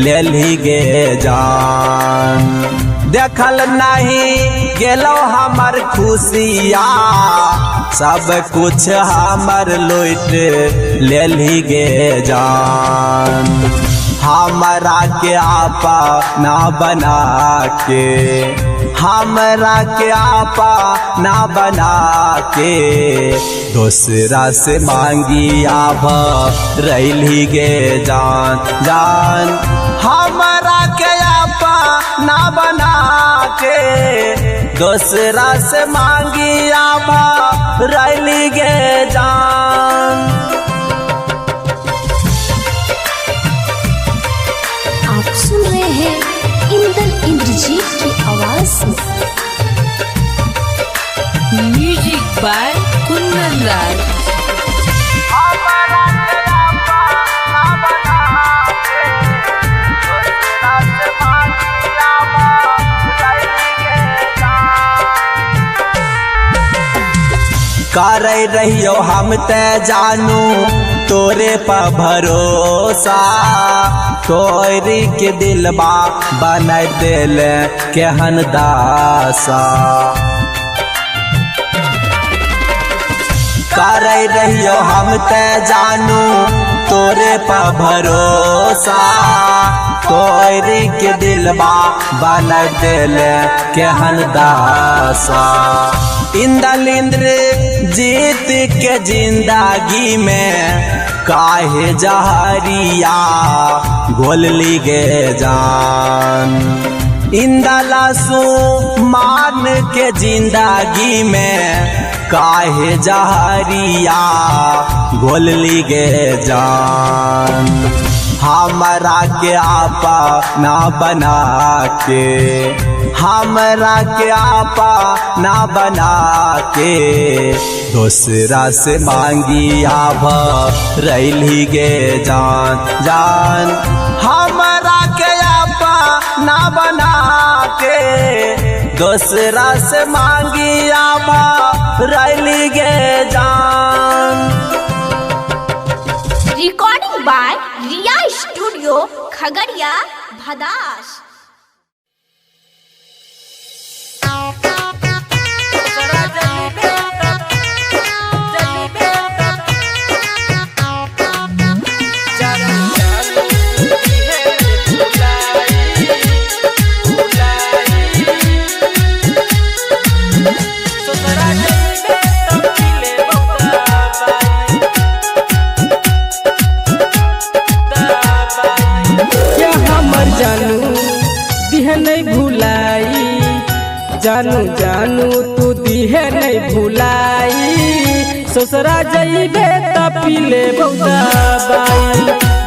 लेली गे जान। देखल नहीं गेलो हमर खुशिया सब कुछ हमर लूट लेली गे जान। हमरा के आपा ना बना के हमरा के आपा ना बना के दूसरा से मांगी आभ रैली गे जान जान। हमरा के आपा ना बना के दूसरा से मांगी आभ रैली गे जान। आप सुन रहे हैं इंदल इंद्रजीत की आवाज में। म्यूजिक बाय कुंदन लाल। कर रहियो हम ते जानू तोरे पर भरोसा तोरी के दिलबा बना दिल केहन दासा। कर रहियो हम ते जानू तोरे पर भरोसा तोरी के दिलबा बना दिल केहन दासा। इंदल इंद्र जीत के जिंदगी में काहे जहरिया घोलली गे जान। इंदलासु मान के जिंदगी में काहे जहरिया घोलली गे जान। हमरा के आपा ना बना के हमरा के आपा ना बना के दूसरा से मांगी आभ रैली गे जान जान। हमरा के आपा ना बना के दूसरा से मांगी आभ रैली गे जान। Recording by Riya studio Khagaria Bhadas. जानू जानू तू दिहे नहीं भुलाई ससुरा जइबे त पीले बहुदाबाई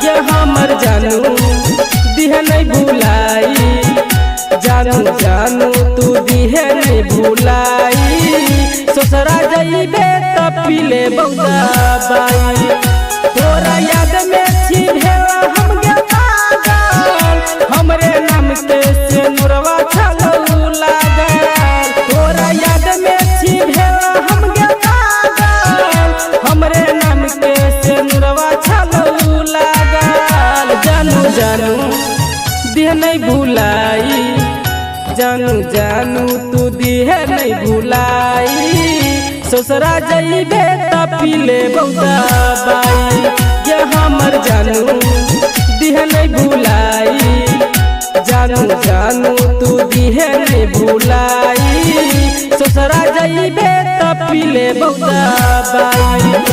ये हमर जानू दिहे नहीं भुलाई जानू जानू तू दिहे नहीं भुलाई ससुरा जइबे त पीले बहुदाबाई तोरा याद में छी भेवा हम गे पागल हमरे नाम के से नुरवा छलऊ लागल जानू दिह नहीं भुलाई, जानू जानू तू दिह नहीं भुलाई। ससुरा जइबे त पीले बहुता बाई, ये हमर जानू दिह नहीं भुलाई, जानू जानू तू दिह नहीं भुलाई। ससुरा जइबे त पीले बहुता बाई।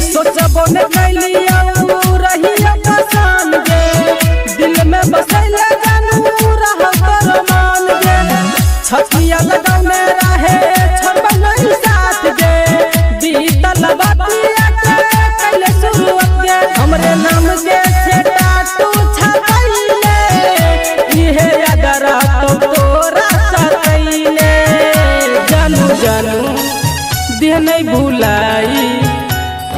सोचबो न कैलिया रहिया पसान गे, दिल में बसैले जानू रह कर मान गे। छतिया लगौने रहे छोड़बो नहीं साथ गे, बीतल बातिया के कैले शुरुआत गे। हमरे नाम के से टाटू छकैले, इहे याद रहतो तोरा सकैले। जानू जानू दिह नहीं भुलाई,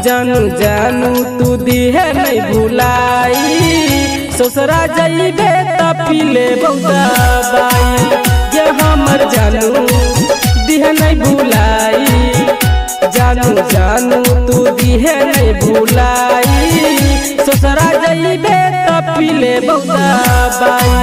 जानू जानू तू दिह नहीं भुलाई। ससुरा जइबे त पीले बहुता बाई, ये हमर जानू दिह नहीं भुलाई, जानू जानू तू दिह नहीं भुलाई। ससुरा जइबे त पीले बहुता बाई।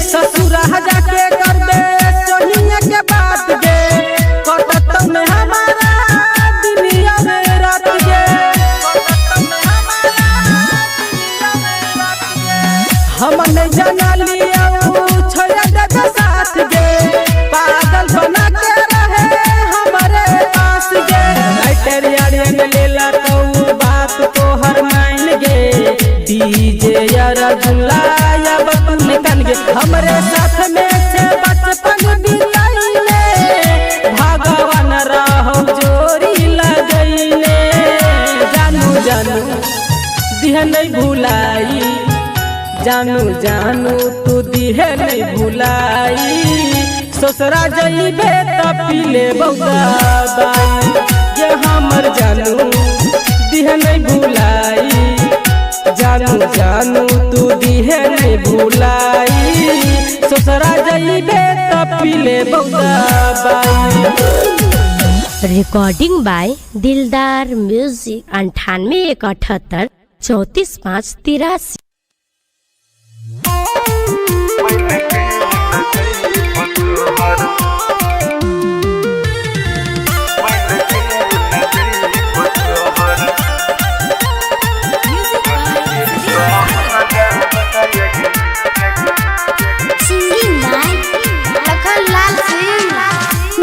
ससुरा जाके कर दे सोनिया के बात गे, कटत में हमारा दुनिया में रात गे। हम नहीं जाना लिया छोड़ दे साथ गे, पागल बना के रहे हमारे पास गे। राइटर यारियन लेला तो बात तो हर मान गे, डीजे यार झुलाया बतून कन गे। हमरे साथ में से बचपन बिताइले, भगवान रहो जोरी लगैले। जानू जानू दिह नहीं भुलाई, जानू जानू तू दिह नहीं भुलाई। ससुरा जइबे त पीले बहुता बाई, ये हमर जानू दिह नहीं भुलाई, जानू जानू तू दिह नहीं भुलाई। ससुरा जइबे त पीले बहुता बाई। रिकॉर्डिंग बाय दिलदार म्यूजिक 98 178 34 5 83।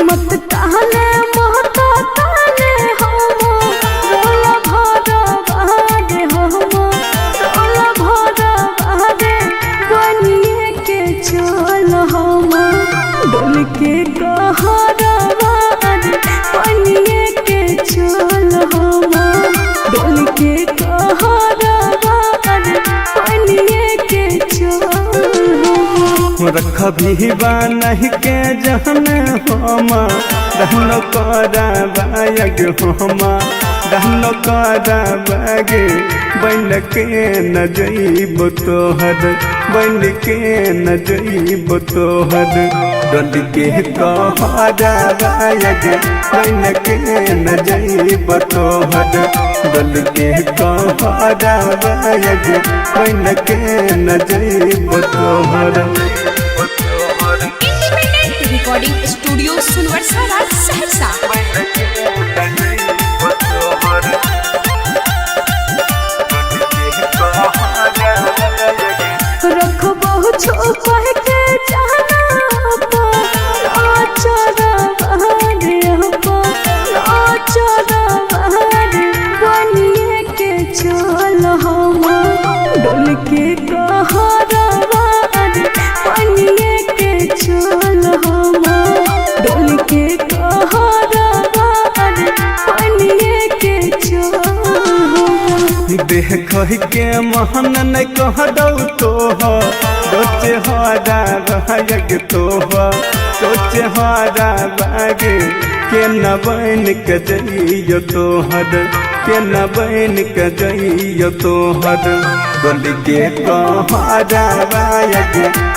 मत कहने महतो ताने होमो, रोला भरा बहादे होमो, रोला भरा बहादे बनिए के चल होमो। डोल के कहरा बहादे बनिए के चल होमो, डोल के कहरा बहादे बनिए के चल होमो। रख भी बानह के जहन होमा, रहनो करा बायग होमा, रहनो करा बागे। बन के न जइब तोहर, बन के न जइब तोहर। डोल के कहरा बायग, बन के न जइब तोहर। डोल के कहरा बायग, बन के न जइब तोहर। Recording studio Sunwarsara Saharsa. रखबो छुपा के जाना पा, आचरा बहारे पा, आचरा बहारे देख के महन न कह दौ तो सोचे हरा बाग तो सोचे हरा बाग के न बन के जइयो तोहर के न बन के जइयो तोहर बोल के कहरा बाग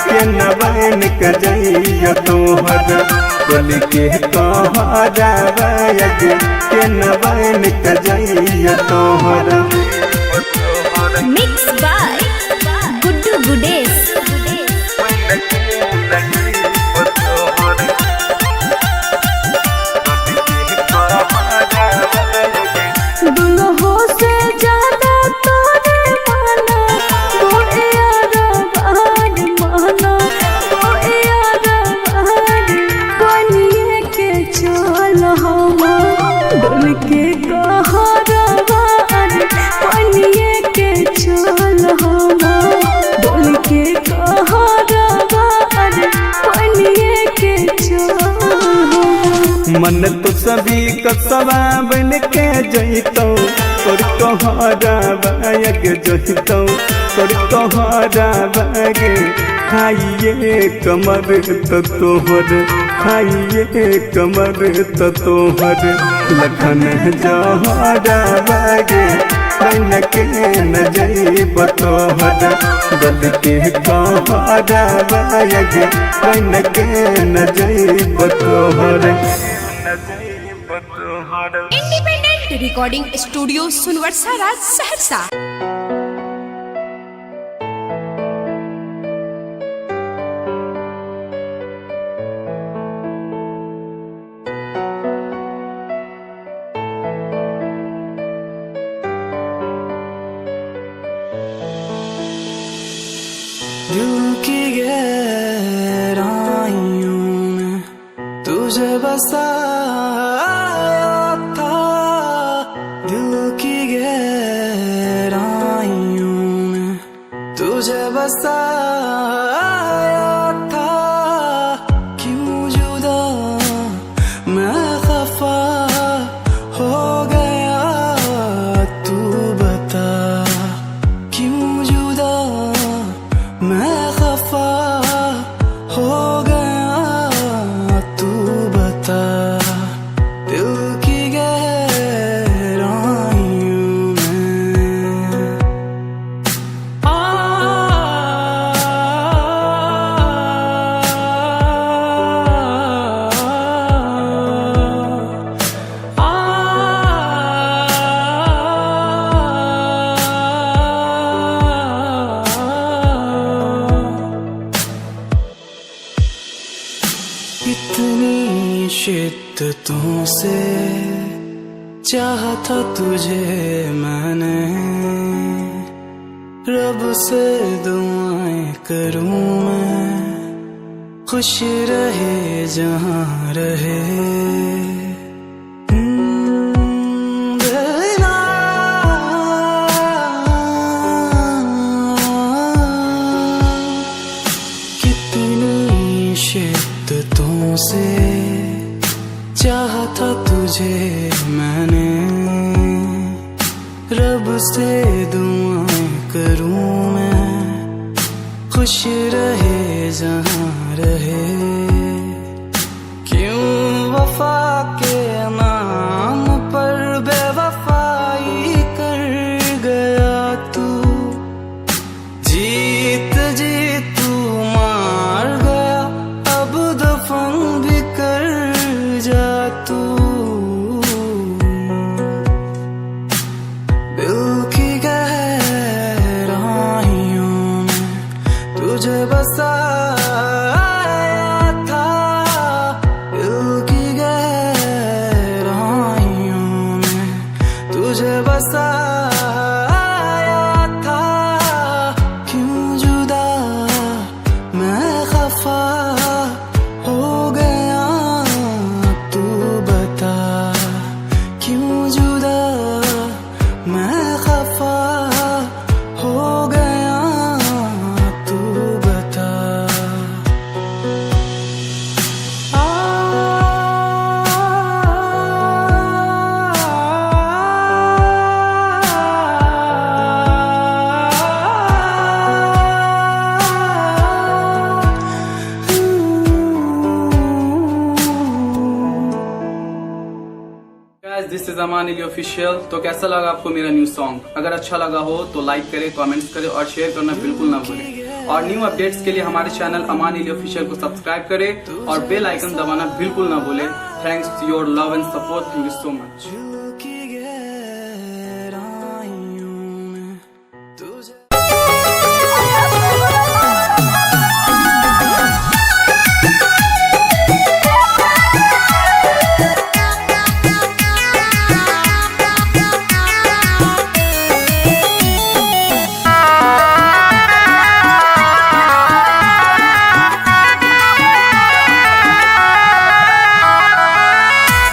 के न बन के जइयो तोहर बोल के कहरा बाग के न बन के जइयो तोहर। Mix by Guddu Gudesh. दुल्हो से ज्यादा तोरे माना वो यार बाहर माना वो यार बाहर बनिए के चल हम डोल के कहरा बाहर बनिए के चल हम डोल के कहरा बाहर बनिए के चल। मन तो सभी कसवा बन के जइतौ तोर कहरा बाग जइतौ तोर कहरा बाग खाइए कमर तो तोहर खाइए कमर तो तोहर लखन जहरा बाग बन के न जइब तोहर गल के कहरा बाग बन के न जइब तोहर। Independent recording studio Sunwarsa Saharsa. दिल की गहराइयों में तुझे बसाया था, दिल की गहराइयों में तुझे बसाया था। क्यों जुदा मैं खफा हो गया तू बता, क्यों जुदा मैं खफा हो गया तू बता। दिल की गहराइयों में इतनी शिद्दतों से चाहा था तुझे मैंने, रब से दुआएं करूं मैं खुश रहे जहां रहे। कितनी शिद्दतों से चाहा था तुझे मैंने, रब से दुआएं करूं मैं खुश रहे जहां रहे। क्यों वफा के नाम पर बेवफाई कर गया तू, जीत जी तू मार गया अब दफन भी कर जा तू। दिल की गहराइयों में तुझे बसाया था, दिल की गहराइयों में तुझे बसाया था। क्यों जुदा मैं खफा हो गया तू बता, क्यों जुदा मैं खफा हो गया तू बता। अमान अली ऑफिशियल। तो कैसा लगा आपको मेरा न्यू सॉन्ग? अगर अच्छा लगा हो तो लाइक करें, कमेंट्स करें और शेयर करना बिल्कुल ना भूलें। और न्यू अपडेट्स के लिए हमारे चैनल अमान अली ऑफिशियल को सब्सक्राइब करें और बेल आइकन दबाना बिल्कुल ना भूलें। Thanks your love and support. Thank you so much.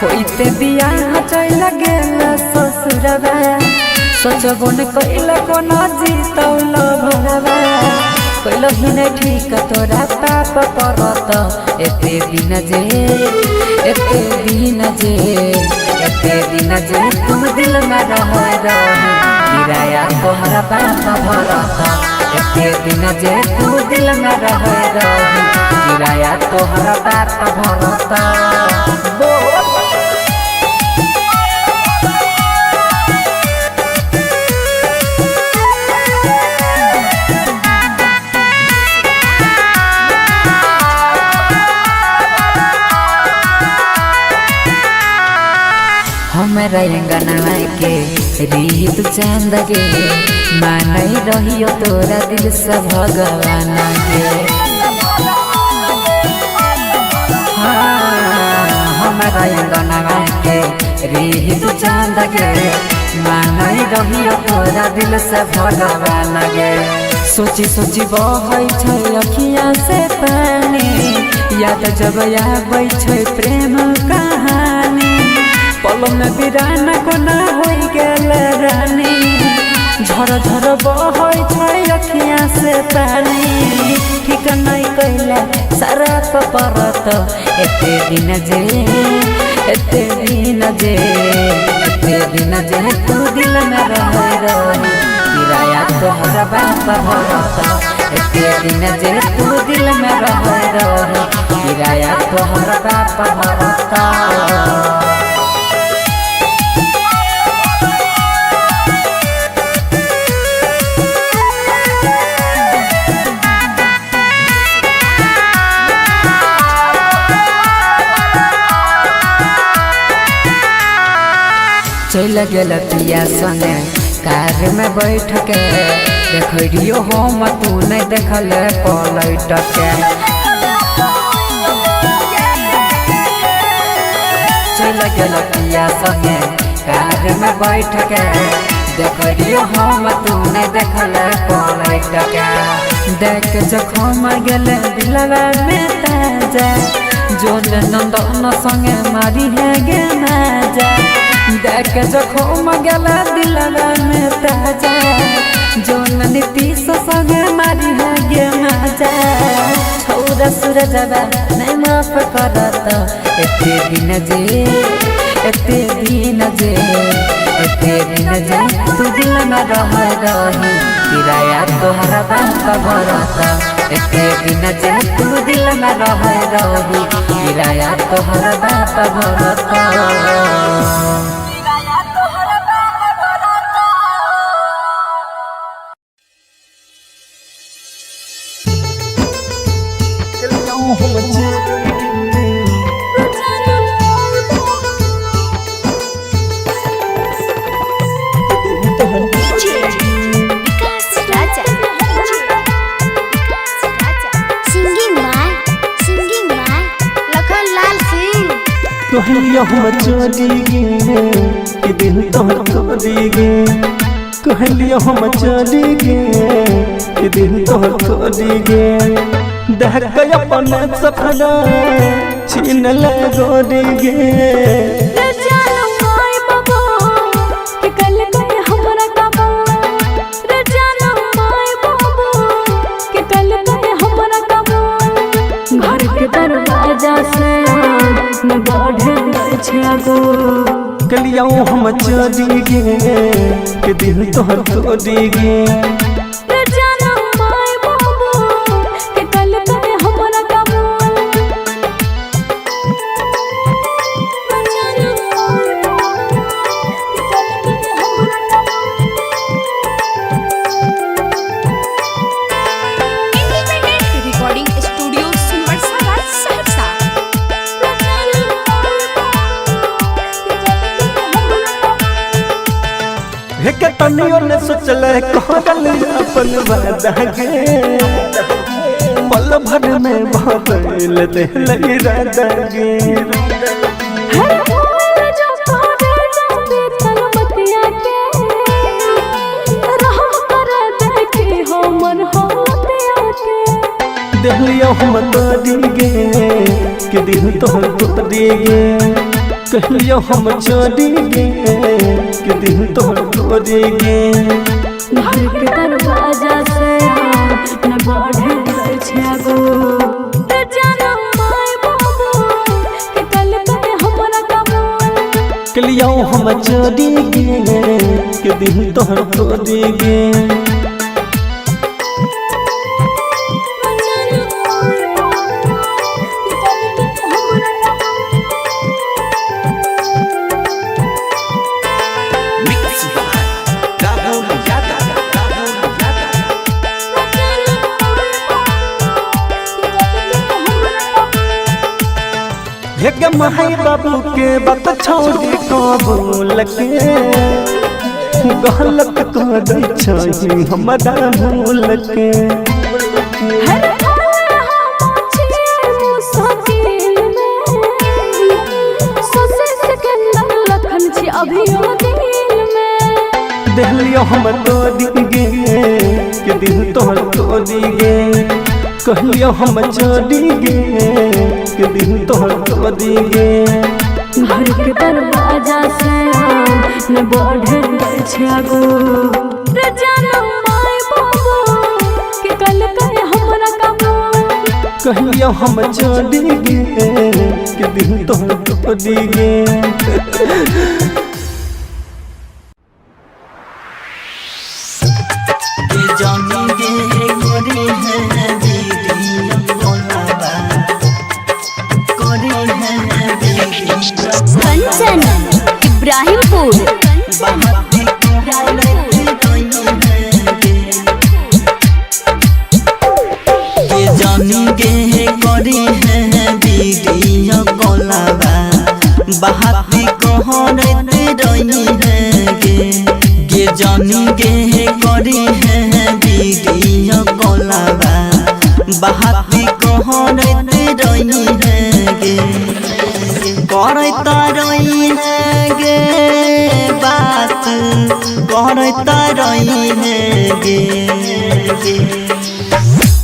होइते बियाह चल गेल ससुरवा, सोचबो न कइला कोनो जीतौल भरवा। कइलो ही न ठीक तोरा पाप परत, एते दिन जे तुम दिल में रह किराया तोहरा पाप भरत। एते दिन जे तू दिल में रह किराया तोहरा पाप भरत। हमरा अंगना के रीत चांद गे, मानई रहियो तोरा दिल से भगवान गे। हमरा अंगना के रीत चांद गे, मानई रहियो तोरा दिल से भगवान गे। सोची सोची बहै छै अखिया से पानी, याद जब आबै छै प्रेम कहानी। पल में बिरान कोना होई गेल रानी, झर झर बहै छै अखिया से पानी। ठीक नहीं कैला सारा परत, एते दिन जे तू दिल में रह किराया तोहरा बाप भरत। एते दिन जे तू दिल में रह किराया तोहरा बाप भरत। चल गेल पिया संगे कार में बैठ के, देखियो हम तू नहीं देखल पलट के। चल गेल पिया संगे कार में बैठ के, देखियो हम तू नहीं देखल पलट के। देख जखम गेल दिलवा में ताजा, जोन नंदन संगे मारी है गे माजा। देख जखम गेल दिलवा में ताजा, जोन नीतीश संगे मारी है गे माजा। छौरा सूरजवा नहीं माफ करत, एते दिन जे तू दिल में रह किराया तोहरा बाप भरत। एते दिन जे तू दिल में रह किराया तोहरा बाप भरत। कहलिया हम चली गे कि दिल तोहर तोड़ी गे। कहलिया हम चली गे कि दिल तोहर तोड़ी गे। देख के अपन सपना छीन ले गोरी गे। घर के दरवाजा से न बढ़े कलिया हम चली गे कि दिल तोहर तोड़ी गे। हेके तनियो ने सोचले कहल अपन वादा गे पल भर में बदल देले इरादा गे हर फूल जो तोड़े जो बीतल बतिया के रहम कर देखी हो मन हो लतिया के देहलियो हम तोड़ी गे के दिल तोहर तोड़ी गे कहलियो हम छोड़ी गे के दिल तोहर तोड़ी गे घर के दरवाजा से न बढ़े छागो ते जानो माय बाबू के कल करे हमरा काबू कहलियो हम छोड़ी गे के दिल तोहर तोड़ी गे हेगे माई बाबू के बात छोड़ी कबूल के गलत कर दै छी हमरा भूल के हर फूल हम छिए मुसाकिल में सोसे सिकंदर लखन छी अभियो दिल में देहलियो हम तोड़ी गे के दिल तोहर तोड़ी गे कहलियो हम छोड़ी गे के दिल तोहर तोड़ी गे घर के दरवाजा से न बढ़े छागो रे जानो माय बाबू के कल करे हमरा काबू कहलियो हम छोड़ी गे के दिल तोहर तोड़ी गे कंचन इब्राहिमपुर जानी गे करी है वीडियो कॉलवा बहाती कहरत रही है गे जानी गे करी है वीडियो कॉलवा बहाती कहरत रही है गे करता रही है गे बात करता रही है गे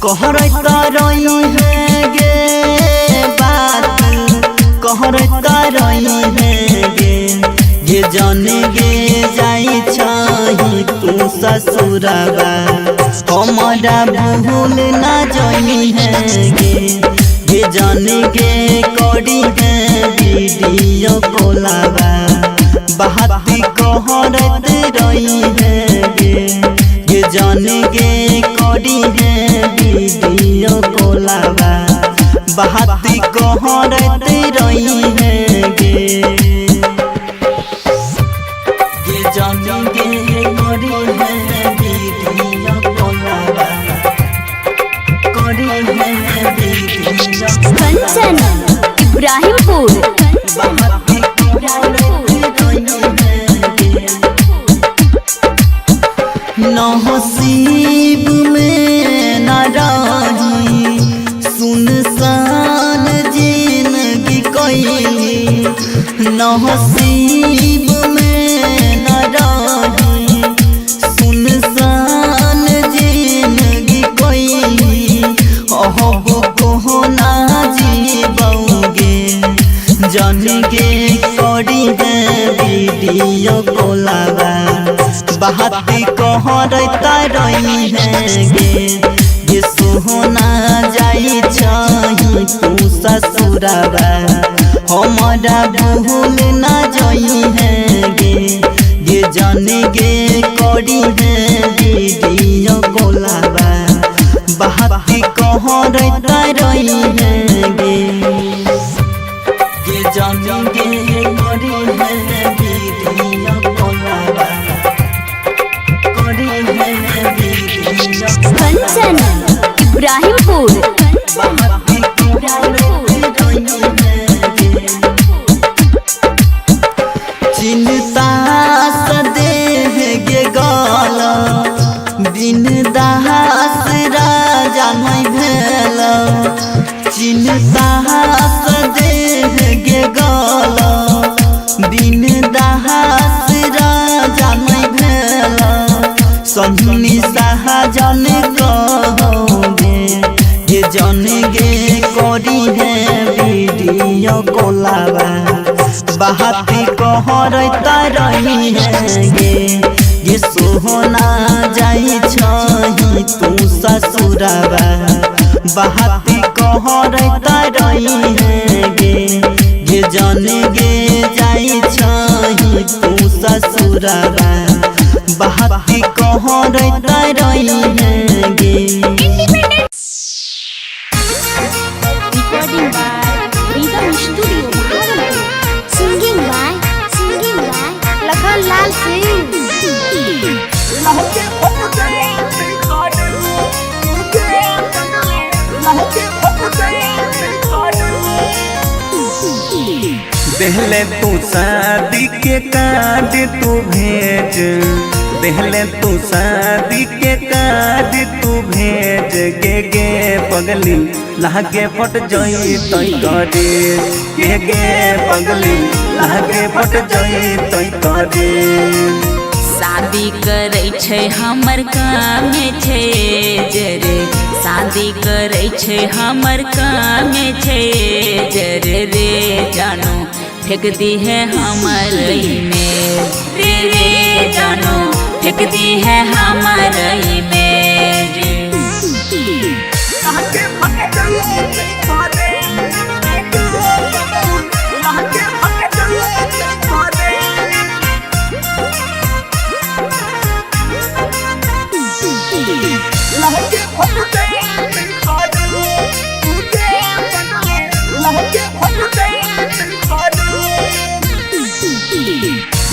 कहरता रही है गे बात कहरता रही है गे जाने गे जाई छही तू ससुरबा हमारा भूल ना जाई है गे जाने गे करी है वीडियो कॉलवा बहाती कहरत रही है गे जाने गे करी है वीडियो कॉलवा बहाती कहरत रही है गे जाने गे करी है वीडियो कॉलवा करी है वीडियो कंचन इब्राहिमपुर नसीब में न रही सुनसान जिंदगी कोई नसीब में न रही सुनसान जिंदगी कोई अहब को ना जीबोगे जान गे करी है वीडियो कॉलवा बहाती कहरता रही है गे सोहना जाई छही तू ससुरबा हमारा भूल ना जाई है गे जाने गे करी है वीडियो कॉलवा बहाती कहरता रही है गे जाने गे करी है वीडियो कॉलवा कंचन इब्राहिमपुर चिंता सदेह गे दिन दास राजा नहीं भेल चिन्ता देह गे गल दिन दास राजा नहीं भेल सन्नी साहजन कहोगे ये जन गे करी है वीडियो कोलाबा बाती कहरता रही है गे सोहना जाई छही तू ससुराबा बाती कहरता रही है गे जन गे जाई छही तू ससुराबा बाती कहरता रही है गे Recording by Rhythm Studio, Bhagalpur. Singing by Lakhan Lal Singh. देहले तू शादी के कार्ड तू भेज देहले तू शादी के कार्ड तू भेज गे पगली लागे फट जई तई करे गे पगली लागे फट जई तई करे शादी करे छै हमर काम छै जरे शादी करे छै हमर काम छै जरे रे जानो फेंक दी है हमर में रे जानो फेंक दी है हमर में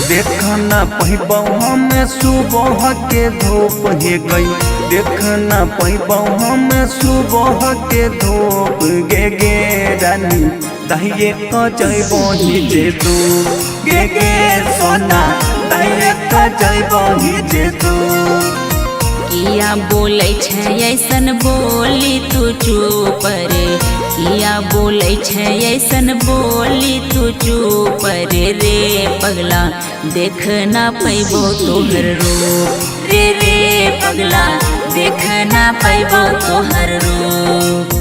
देखना पैबौ हम सुबह के धूप हे गई देखना पैबौ हम सुबह के धूप गे रानी दहिए क जइबो जे तू गे सोना दहिए क जइबो जे तू किया बोले छै ऐसन बोली तू चुप रे किया बोले छै ऐसन बोली तू चुप रे पगला देख ना पैबो तोहर रूप रे पगला देख ना पैबो तोहर रूप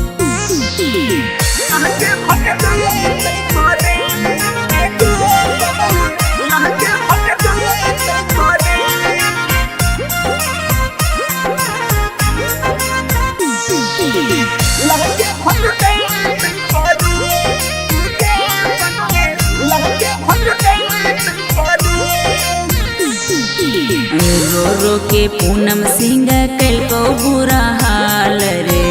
रो रो के पूनम सिंह कल को बुरा हाल रे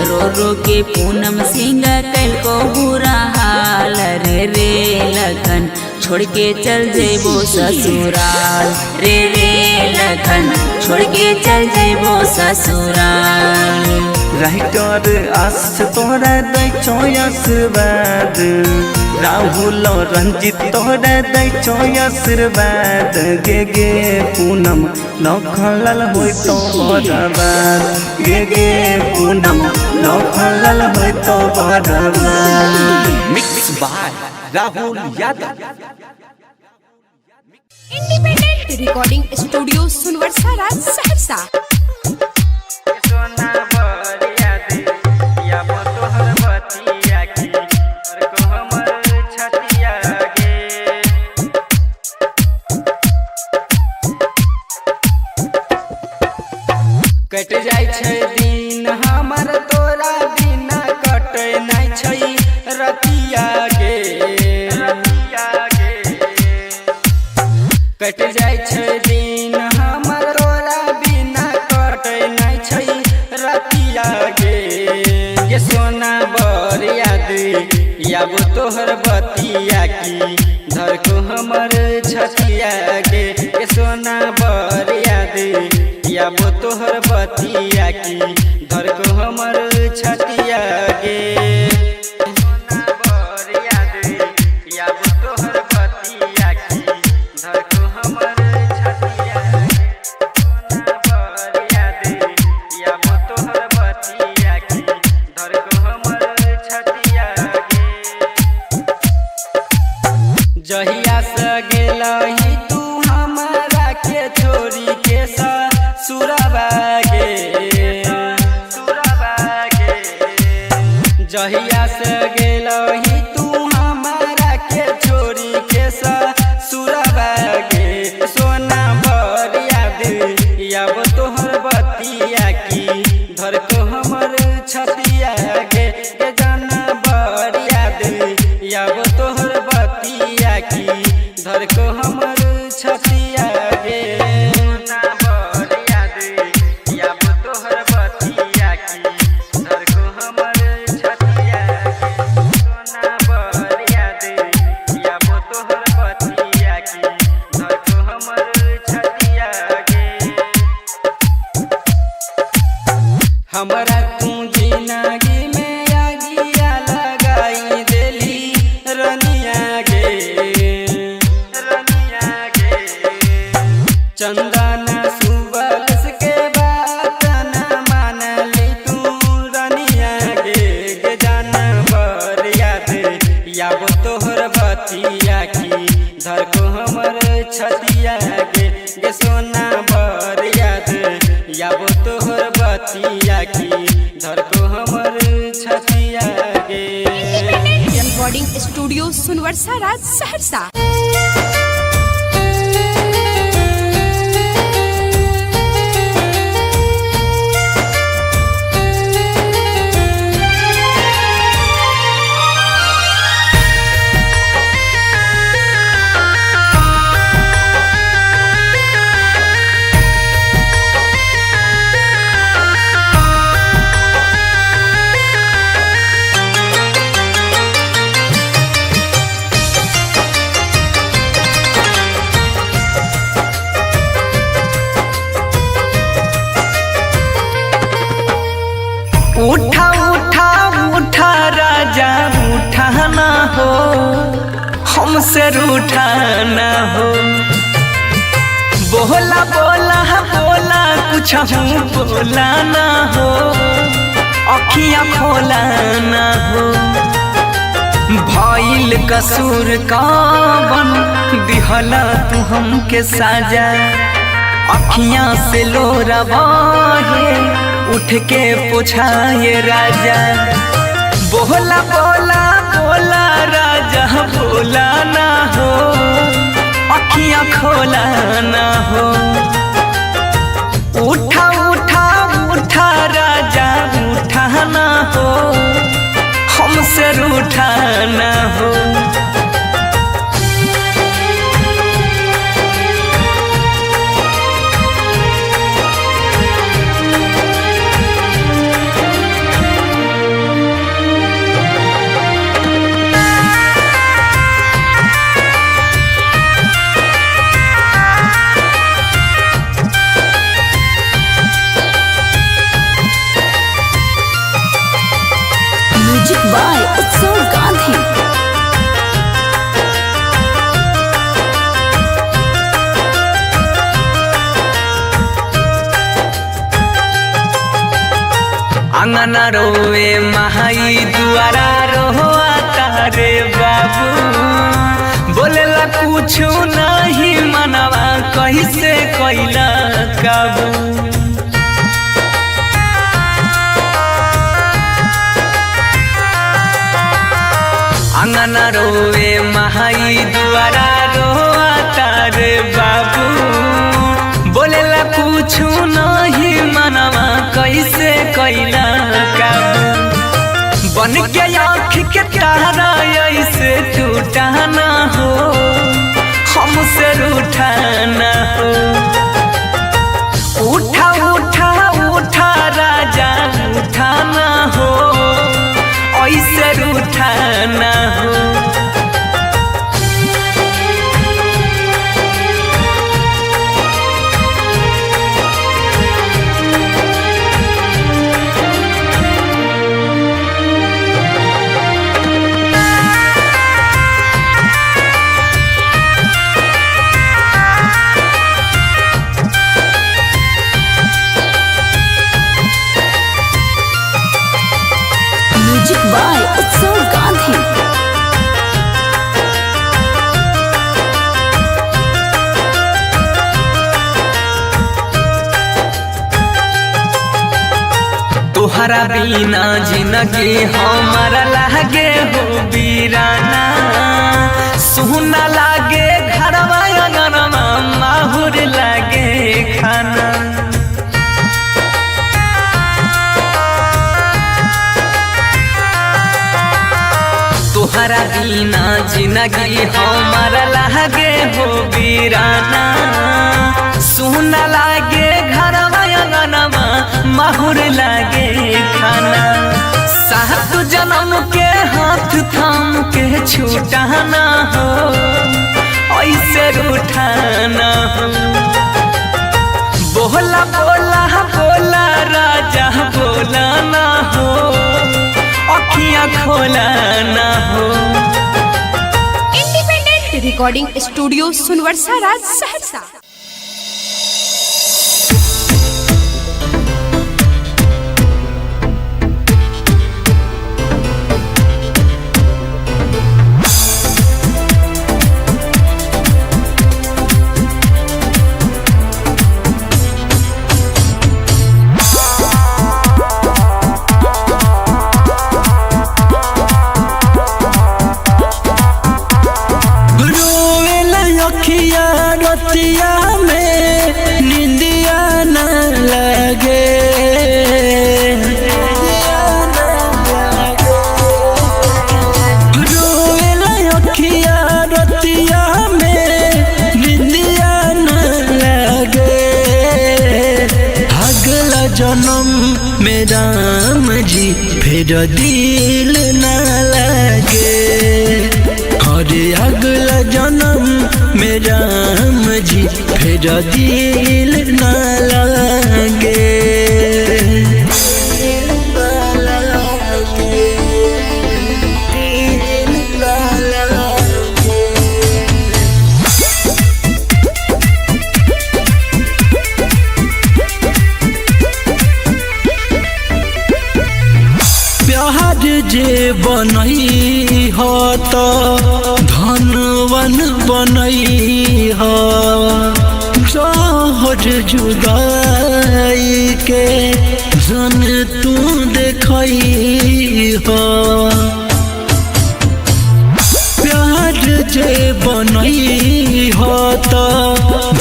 रो के पूनम सिंह कल को बुरा हाल रे लखन छोड़ के चल जेबो ससुराल रे लखन छोड़ के चल जेबो ससुराल राइटर आस तोरा दै छो आशीर्वाद राहुल रंजित तोरा दै छो आशीर्वाद गे पूनम लखनलाल होय तो बर्बाद गे पूनम लखनलाल होय तो बर्बाद mix by Rahul Yadav independent recording studio Sunwarsha Raj Saharsa कट जाय छै दिन हमर तोरा बिना कटे नै छै रतिया गे कट जाय छै दिन हमर तोरा बिना कटे नै छै रतिया गे सोना बर याद तोहर बतिया की धर को हमर छतिया गे सोना बर याद तोहर बतिया की धर को हमर छतिया गे तोहर बतिया की धर को हमर छतिया गे हमरा तू जिंदगी में आगिया लगाई देली रनिया गे चंदन सुबल के बात न मानली तू रनिया गे जानवर याद तोहर बतिया की धर को हमर छतिया गे सोना भर याद तोहर बतिया की धर को हमर छतिया गे। Recording studio Sunwarsha Raj Saharsa. उठा उठा उठा राजा उठाना हो हमसे रूठाना हो बोला बोला बोला कुछ बोला ना हो अखियाँ खोला ना हो भइल कसूर कवन दिहला तू हमके साजा अखियाँ से लोरा बहे उठ के पूछाए राजा बोला बोला बोला राजा बोला ना हो अखियाँ खोला ना हो उठा उठा उठा राजा उठाना हो हमसे रूठाना हो म्यूजिक बाय उत्सव गांधी। अंगना रोवे महाई दुआरा रोआ तारे बाबू बोलेला कुछ नहीं मनवा कैसे कैला काबू अंगना रोवे महाई दुआरा रोआ तारे बाबू बोलेला कुछ नहीं मनवा कैसे कैला काबू बन के आँख के तारा ऐसे टूटाना हो हमसे रूठाना हो उठा उठा उठा राजा उठाना हो ऐसे रूठाना हो म्यूजिक बाय उत्सव गांधी। तोहरा बिना जिंदगी हमारा लागे हो बीराना सुना लागे घरवा अंगनवा माहुर लागे खाना तोहरा बिना जिंदगी हमारा लागे हो बीराना सुना लागे घरवा अंगनवा माहुर लागे खाना सात जन्म के हाथ थाम के छूटाना हो ऐसे रूठाना हो बोला बोला बोला राजा बोला बोला ना हो, अखियां खोला ना हो। Independent recording studio Sunwarsa Raj Saharsa. अखिया रतिया में निंदिया न लगे, रोएला अखिया रतिया में निंदिया न लगे। अगला जन्म में राम जी फिर दिल न लगे। अरे अगला जन्म में राम जी फिर दिल न लगे। प्यार जे बनई हो तो धनवन बनई हो, जहर जुदाई के जन तू देखई हो। प्यार जे बनई हो तो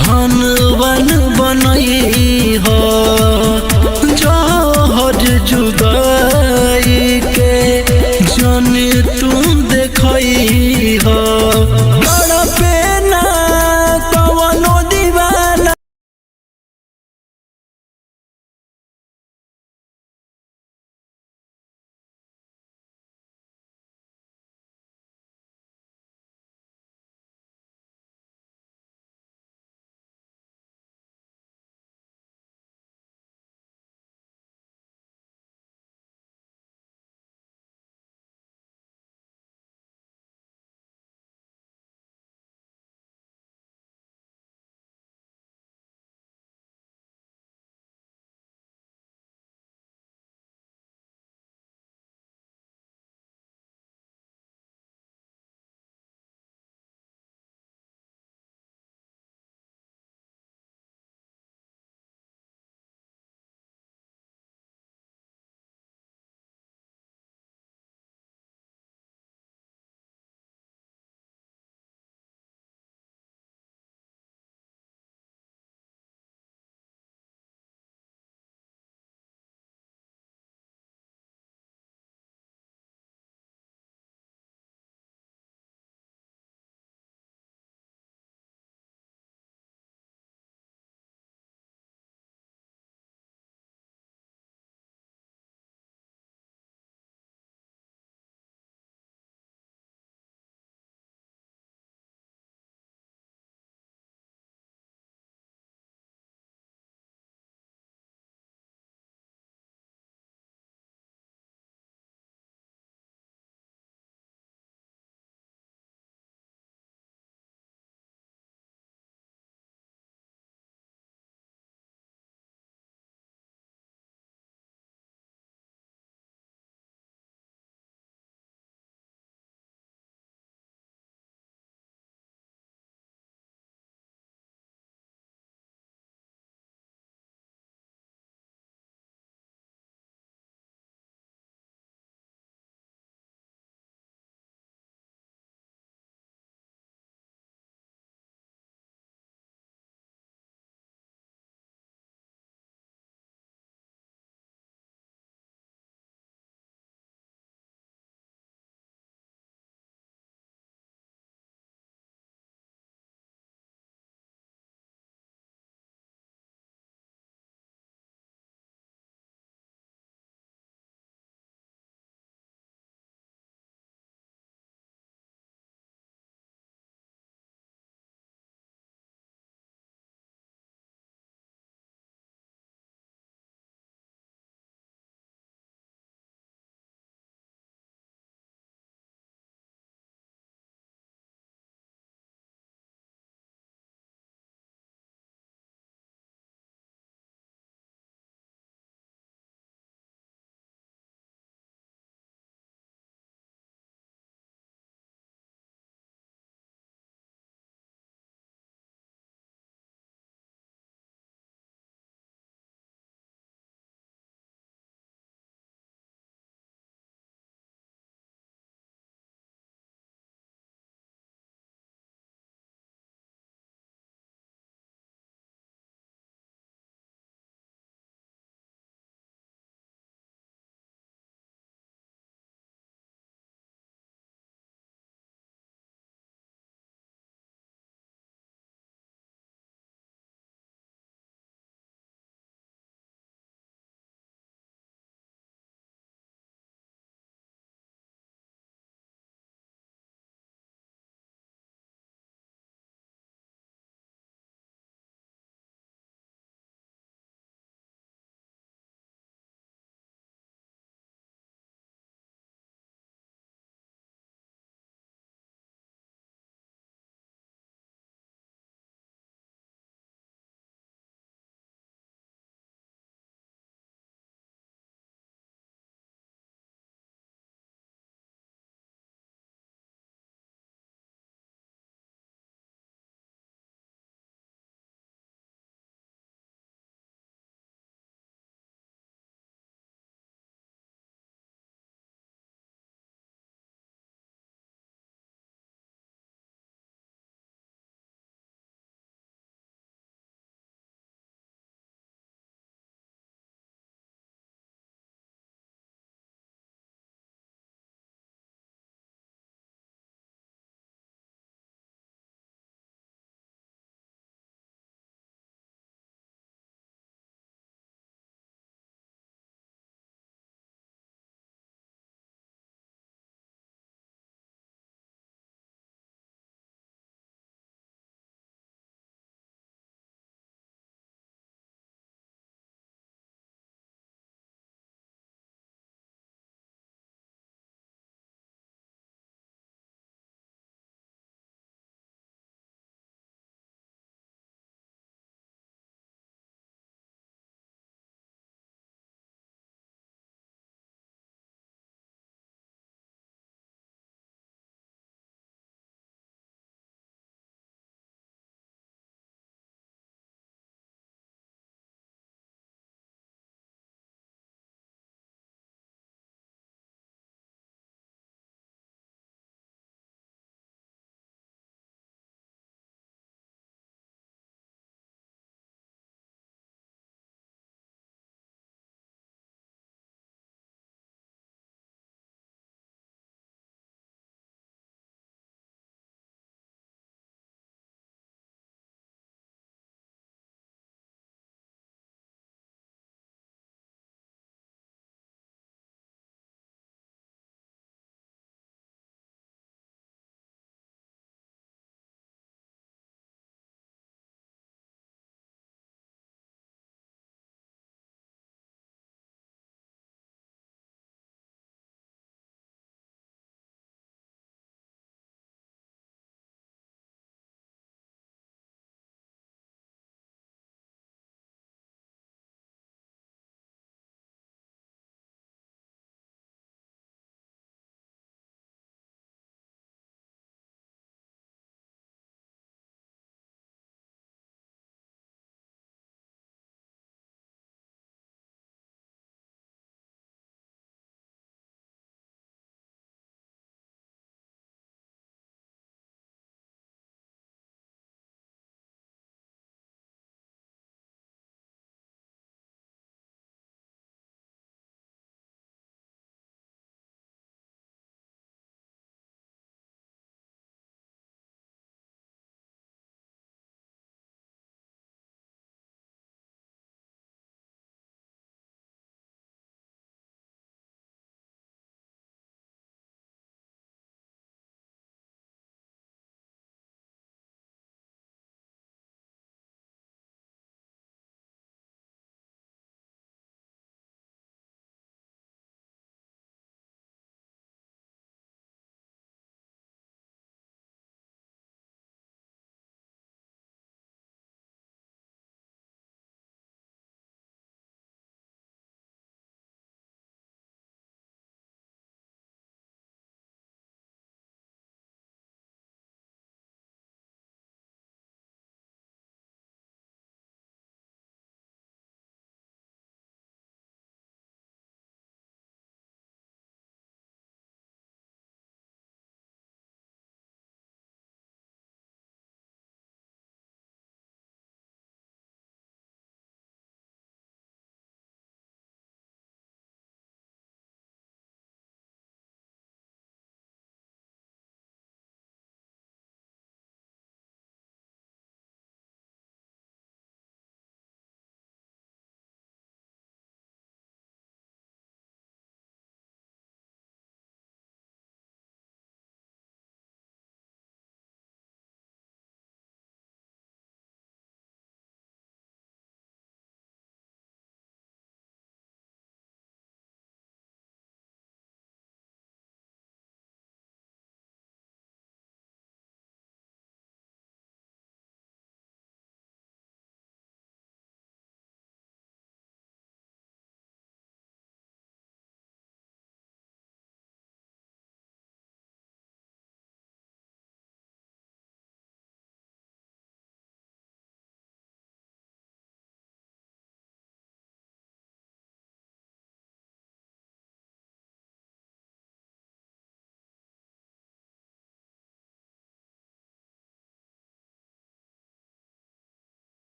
धनवन बनई हो, जहर जुदाई के जन तू देखई हो।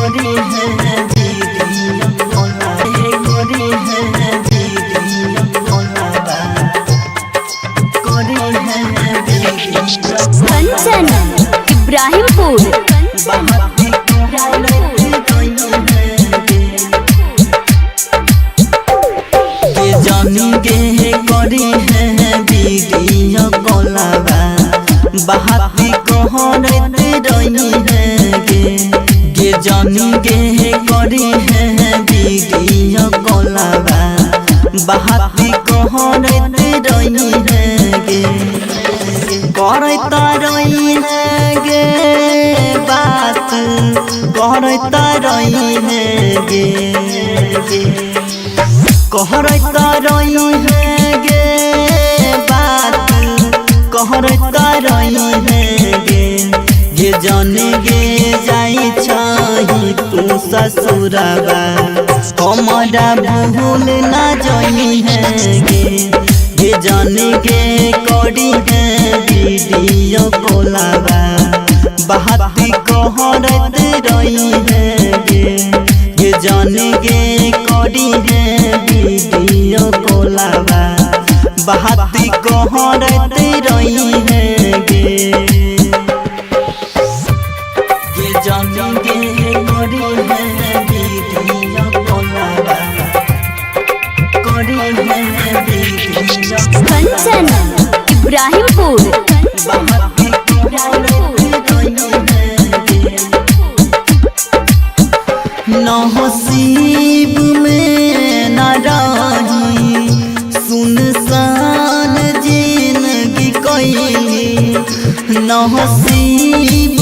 करी है वीडियो कॉल करी है वीडियो कॉल करी है वीडियो कंचन इब्राहिमपुर जानी गे करी है वीडियो कॉलवा बहाती कहरत रही है गे जानी गे करी है वीडियो कॉलवा बहाती कहरत रही है गे करता रही है गे बात करता रही है गे कहरता रही है गे बात कहरता रही है गे जाने गे जाई छही तू ससुरबा हमारा भूल ना जाई है गे जाने गे करी है वीडियो कॉलवा बहाती कहरत रही है गे जाने गे करी है वीडियो कॉलवा बहाती कहरत रही है गे जाने गे करी है वीडियो कॉलवा करी है वीडियो कंचन इब्राहिमपुर बहाती कहरत रही है नसीब में न रही सुनसान जिंदगी कैली नसीब